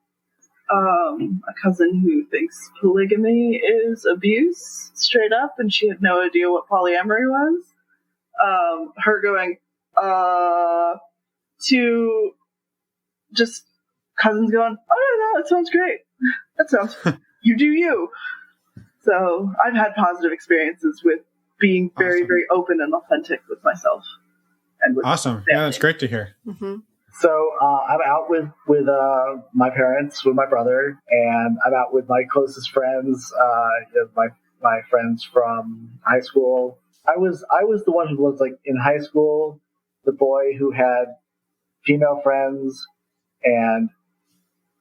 a cousin who thinks polygamy is abuse, straight up, and she had no idea what polyamory was. Her going, to just cousins going, oh, no, that sounds great. That sounds, you do you. So I've had positive experiences with being very, very open and authentic with myself. And with awesome. Yeah, that's great to hear. Mm-hmm. So I'm out with my parents, with my brother, and I'm out with my closest friends, my friends from high school. I was the one who was like in high school, the boy who had female friends and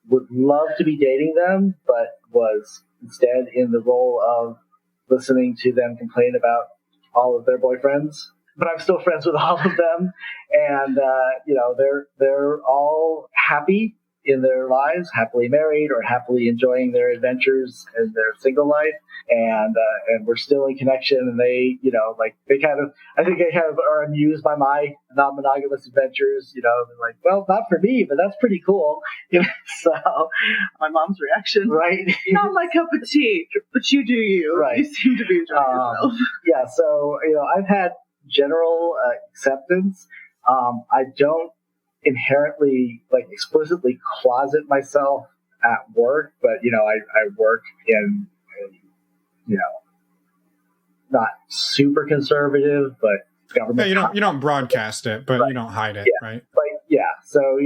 would love to be dating them, but was instead in the role of listening to them complain about all of their boyfriends. But I'm still friends with all of them, and they're all happy in their lives, happily married or happily enjoying their adventures in their single life, and we're still in connection. And they, I think they kind of are amused by my non-monogamous adventures. They're like, well, not for me, but that's pretty cool. So my mom's reaction, right? Not my cup of tea, but you do you. Right. You seem to be enjoying yourself. Yeah. So I've had general acceptance. I don't inherently explicitly closet myself at work, but I work in not super conservative, but government. Yeah, you don't broadcast it, but you don't hide it, right? So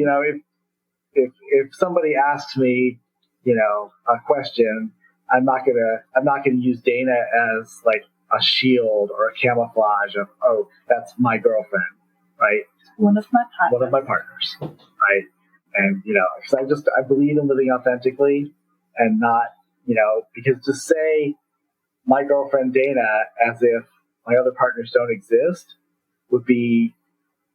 if somebody asks me a question, I'm not gonna use Dana as like a shield or a camouflage of, oh, that's my girlfriend, right? One of my partners, right? And because I believe in living authentically, and not because to say my girlfriend Dana as if my other partners don't exist would be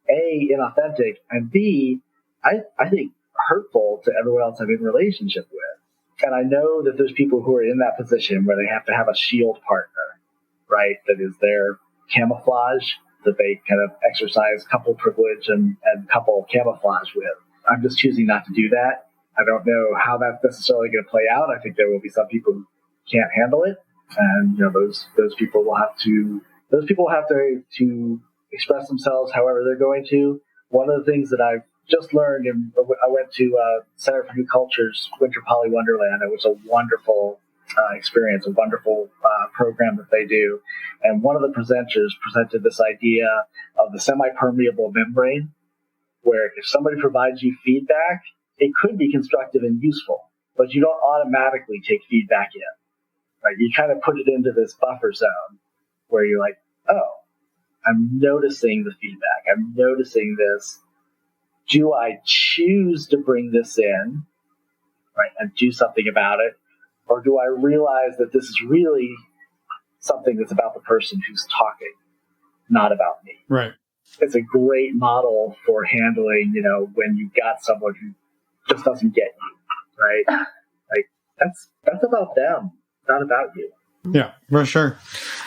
A, inauthentic, and B, I think hurtful to everyone else I'm in relationship with. And I know that there's people who are in that position where they have to have a shield partner, right? That is their camouflage, that they kind of exercise couple privilege and couple camouflage with. I'm just choosing not to do that. I don't know how that's necessarily going to play out. I think there will be some people who can't handle it, and those people will have to to express themselves however they're going to. One of the things that I've just learned, I went to Center for New Culture's Winter Poly Wonderland. It was a wonderful experience, a wonderful program that they do. And one of the presenters presented this idea of the semi-permeable membrane, where if somebody provides you feedback, it could be constructive and useful, but you don't automatically take feedback in, right? You kind of put it into this buffer zone where you're like, oh, I'm noticing the feedback. I'm noticing this. Do I choose to bring this in, right, and do something about it? Or do I realize that this is really something that's about the person who's talking, not about me? Right. It's a great model for handling, when you got someone who just doesn't get you, right? Like that's about them, not about you. Yeah, for sure.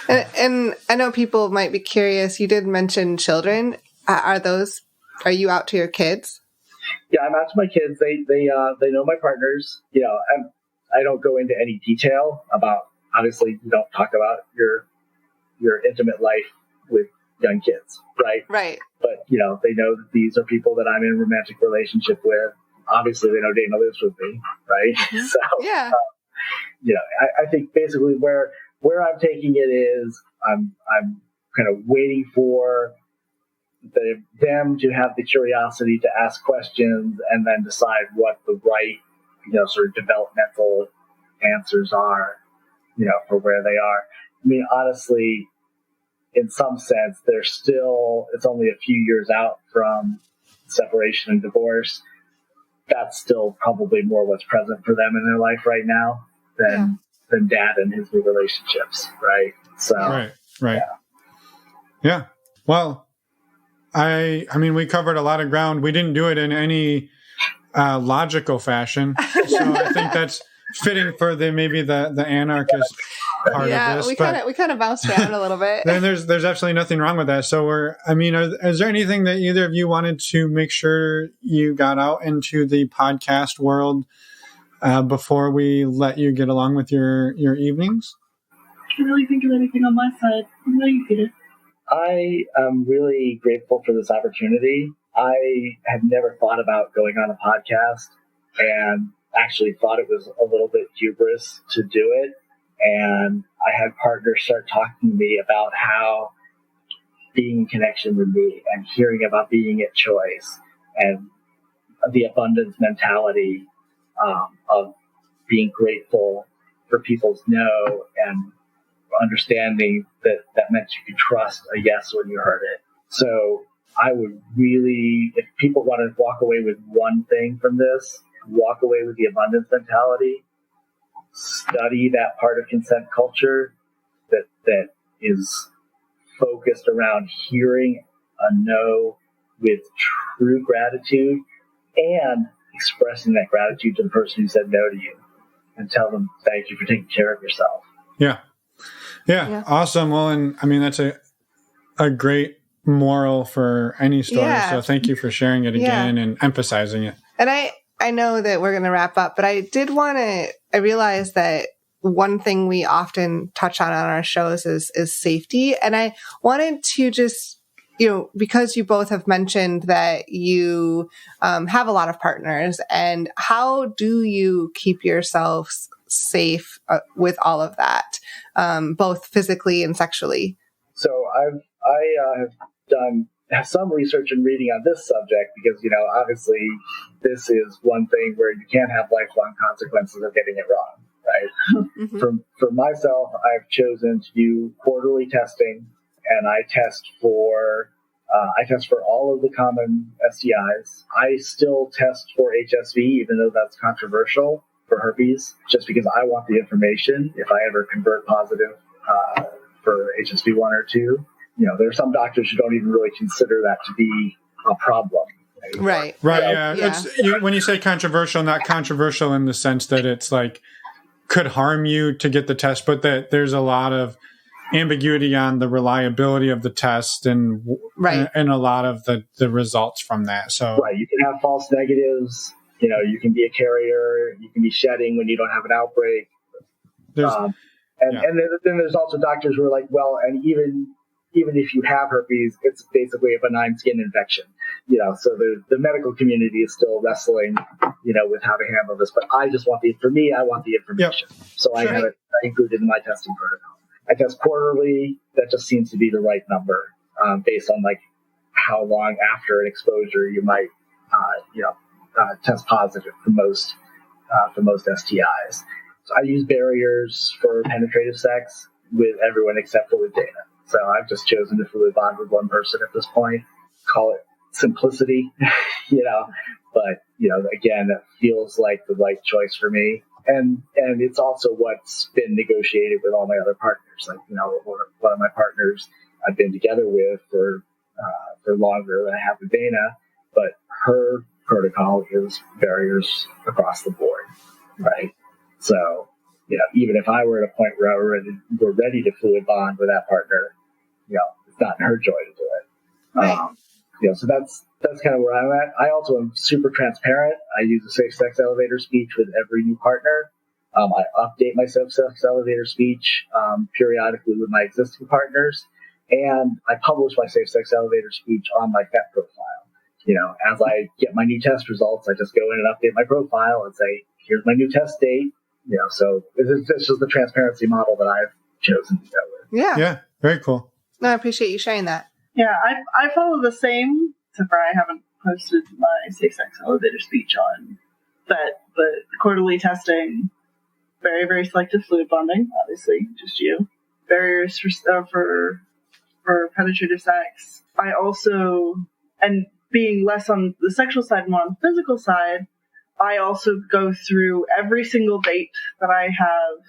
And I know people might be curious. You did mention children. Are you out to your kids? Yeah, I'm out to my kids. They know my partners. I don't go into any detail about. Obviously, you don't talk about your intimate life with young kids, right? Right. But they know that these are people that I'm in a romantic relationship with. Obviously, they know Dana lives with me, right? Mm-hmm. So yeah. I think basically where I'm taking it is I'm kind of waiting for them to have the curiosity to ask questions and then decide what the right, sort of developmental answers are, for where they are. I mean, honestly, in some sense, it's only a few years out from separation and divorce. That's still probably more what's present for them in their life right now than dad and his new relationships, right? So, right. Yeah. Well, I mean, we covered a lot of ground. We didn't do it in any logical fashion, so I think that's fitting for maybe the anarchist part of this. Yeah, we kind of bounced around a little bit. Then there's absolutely nothing wrong with that. So is there anything that either of you wanted to make sure you got out into the podcast world before we let you get along with your evenings? I can't really think of anything on my side. What about you, Peter? I am really grateful for this opportunity. I had never thought about going on a podcast and actually thought it was a little bit hubris to do it. And I had partners start talking to me about how being in connection with me and hearing about being at choice and the abundance mentality of being grateful for people's no and understanding that meant you could trust a yes when you heard it. So I would really, if people want to walk away with one thing from this, walk away with the abundance mentality, study that part of consent culture that is focused around hearing a no with true gratitude and expressing that gratitude to the person who said no to you and tell them thank you for taking care of yourself. Yeah. Awesome. Well, and I mean, that's a great moral for any story. Yeah. So thank you for sharing it again and emphasizing it. And I know that we're going to wrap up, but I did want to, I realized that one thing we often touch on our shows is safety. And I wanted to just, because you both have mentioned that you have a lot of partners, and how do you keep yourselves safe with all of that, both physically and sexually? So I have some research and reading on this subject because, obviously this is one thing where you can't have lifelong consequences of getting it wrong, right? Mm-hmm. For myself, I've chosen to do quarterly testing, and I test for all of the common STIs. I still test for HSV, even though that's controversial, for herpes, just because I want the information if I ever convert positive for HSV 1 or 2. There are some doctors who don't even really consider that to be a problem. Right. Yeah. It's when you say controversial, not controversial in the sense that it's like could harm you to get the test, but that there's a lot of ambiguity on the reliability of the test and a lot of the results from that. So you can have false negatives. You can be a carrier. You can be shedding when you don't have an outbreak. And then there's also doctors who are like, well, and even if you have herpes, it's basically a benign skin infection. So the medical community is still wrestling, with how to handle this. But I just want I want the information. Yep. So I have it included in my testing protocol. I test quarterly. That just seems to be the right number based on like how long after an exposure you might, test positive for most STIs. So I use barriers for penetrative sex with everyone except for with Dana. So I've just chosen to fluid bond with one person at this point. Call it simplicity, but again, that feels like the right choice for me. And it's also what's been negotiated with all my other partners. Like, one of my partners I've been together with for longer than I have with Dana, but her protocol is barriers across the board, right? So, even if I were at a point where we're ready to fluid bond with that partner, it's not in her joy to do it. Right. So that's kind of where I'm at. I also am super transparent. I use a safe sex elevator speech with every new partner. I update my safe sex elevator speech periodically with my existing partners, and I publish my safe sex elevator speech on my FET profile. As I get my new test results, I just go in and update my profile and say, here's my new test date. So this is the transparency model that I've chosen to go with. Yeah. Very cool. No, I appreciate you sharing that. Yeah, I follow the same, except for I haven't posted my safe-sex elevator speech on that, but quarterly testing, very, very selective fluid bonding, obviously, just you. Barriers for penetrative sex. I also, and being less on the sexual side, more on the physical side, I also go through every single date that I have,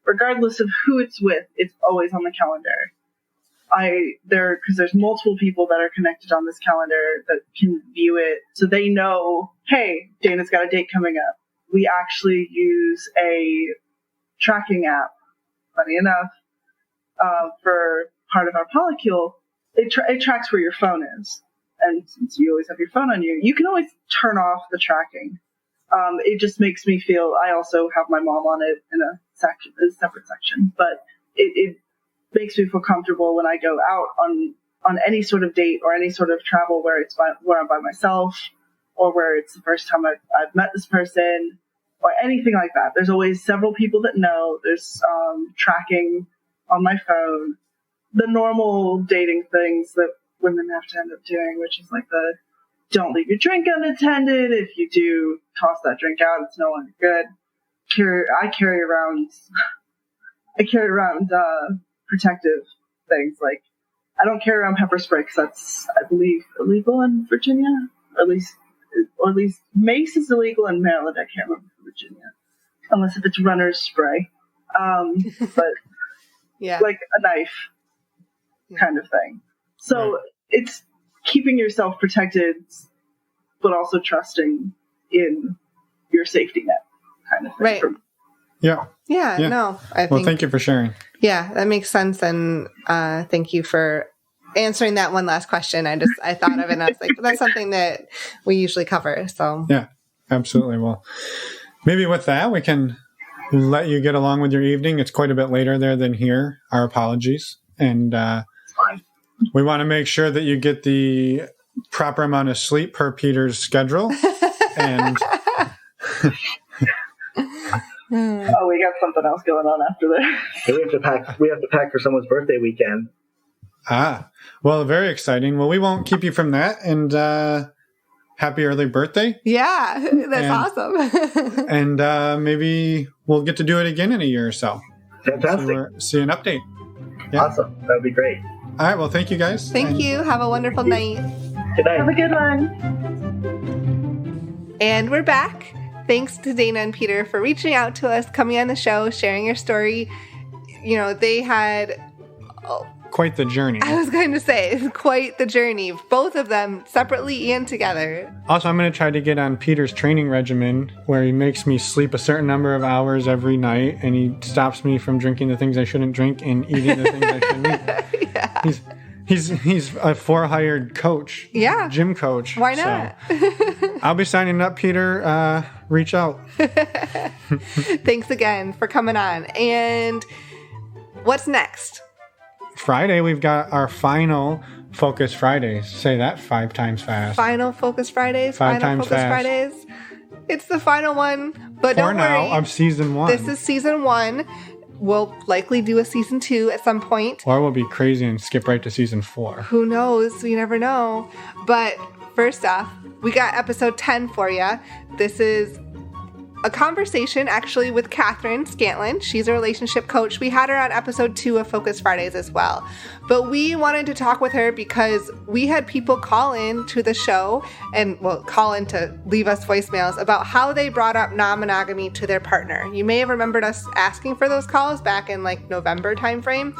regardless of who it's with, it's always on the calendar. Because there's multiple people that are connected on this calendar that can view it, so they know, hey, Dana's got a date coming up. We actually use a tracking app, funny enough, for part of our polycule. It tracks where your phone is, and since you always have your phone on you, you can always turn off the tracking. It just makes me feel. I also have my mom on it in a separate section, but it makes me feel comfortable when I go out on any sort of date or any sort of travel where I'm by myself, or where it's the first time I've met this person, or anything like that. There's always several people that know. There's tracking on my phone, the normal dating things that women have to end up doing, which is like the don't leave your drink unattended. If you do, toss that drink out. It's no longer good. I carry around protective things. Like, I don't carry around pepper spray because that's, I believe, illegal in Virginia, or at least mace is illegal in Maryland. I can't remember Virginia, unless if it's runner's spray. But yeah, like a knife kind of thing. So it's keeping yourself protected, but also trusting in your safety net kind of thing. Right. Yeah. No, I think, thank you for sharing. Yeah, that makes sense. And thank you for answering that one last question. I thought of it and I was like, that's something that we usually cover. So yeah, absolutely. Well, maybe with that, we can let you get along with your evening. It's quite a bit later there than here. Our apologies. And we want to make sure that you get the proper amount of sleep per Peter's schedule. And oh, we got something else going on after this. We have to pack for someone's birthday weekend. Well, very exciting. Well, we won't keep you from that. And happy early birthday. Yeah, that's awesome. And maybe we'll get to do it again in a year or so. Fantastic. See an update. Yeah. Awesome. That would be great. All right. Well, thank you guys. Thank you. Have a wonderful night. Good night. Have a good one. And we're back. Thanks to Dana and Peter for reaching out to us, coming on the show, sharing your story. You know, they had quite the journey. I was going to say, quite the journey. Both of them, separately and together. Also, I'm going to try to get on Peter's training regimen, where he makes me sleep a certain number of hours every night, and he stops me from drinking the things I shouldn't drink and eating the things I shouldn't eat. Yeah. He's a for-hired coach. Yeah. Gym coach. Why not? So I'll be signing up, Peter. Reach out. Thanks again for coming on. And what's next? Friday, we've got our final Focus Fridays. Say that 5 times fast. Final Focus Fridays. Five final times Focus fast. Fridays. It's the final one. But For don't now, worry. of season 1. This is season 1. We'll likely do a season 2 at some point. Or we'll be crazy and skip right to season 4. Who knows? You never know. But first off, we got episode 10 for you. This is a conversation actually with Catherine Scantlin. She's a relationship coach. We had her on episode 2 of Focus Fridays as well. But we wanted to talk with her because we had people call in to the show and call in to leave us voicemails about how they brought up non-monogamy to their partner. You may have remembered us asking for those calls back in like November timeframe.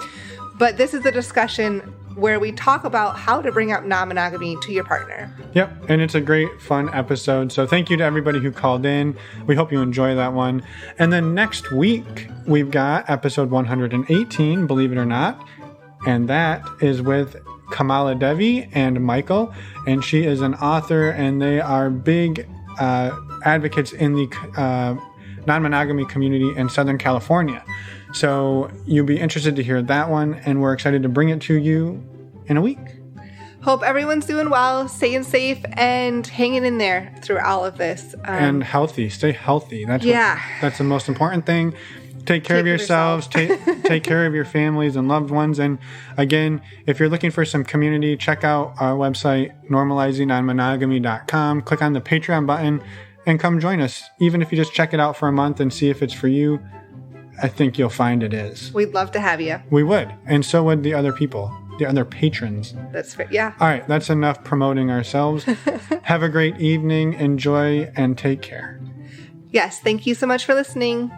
But this is the discussion where we talk about how to bring up non-monogamy to your partner. Yep, and it's a great, fun episode. So thank you to everybody who called in. We hope you enjoy that one. And then next week, we've got episode 118, believe it or not. And that is with Kamala Devi and Michael. And she is an author, and they are big advocates in the non-monogamy community in Southern California. So you'll be interested to hear that one, and we're excited to bring it to you in a week. Hope everyone's doing well, staying safe, and hanging in there through all of this. And healthy. Stay healthy. That's the most important thing. Take care of yourselves. take care of your families and loved ones. And again, if you're looking for some community, check out our website, normalizingnonmonogamy.com. Click on the Patreon button and come join us. Even if you just check it out for a month and see if it's for you, I think you'll find it is. We'd love to have you. We would. And so would the other people, the other patrons. That's fair. Yeah. All right. That's enough promoting ourselves. Have a great evening. Enjoy and take care. Yes. Thank you so much for listening.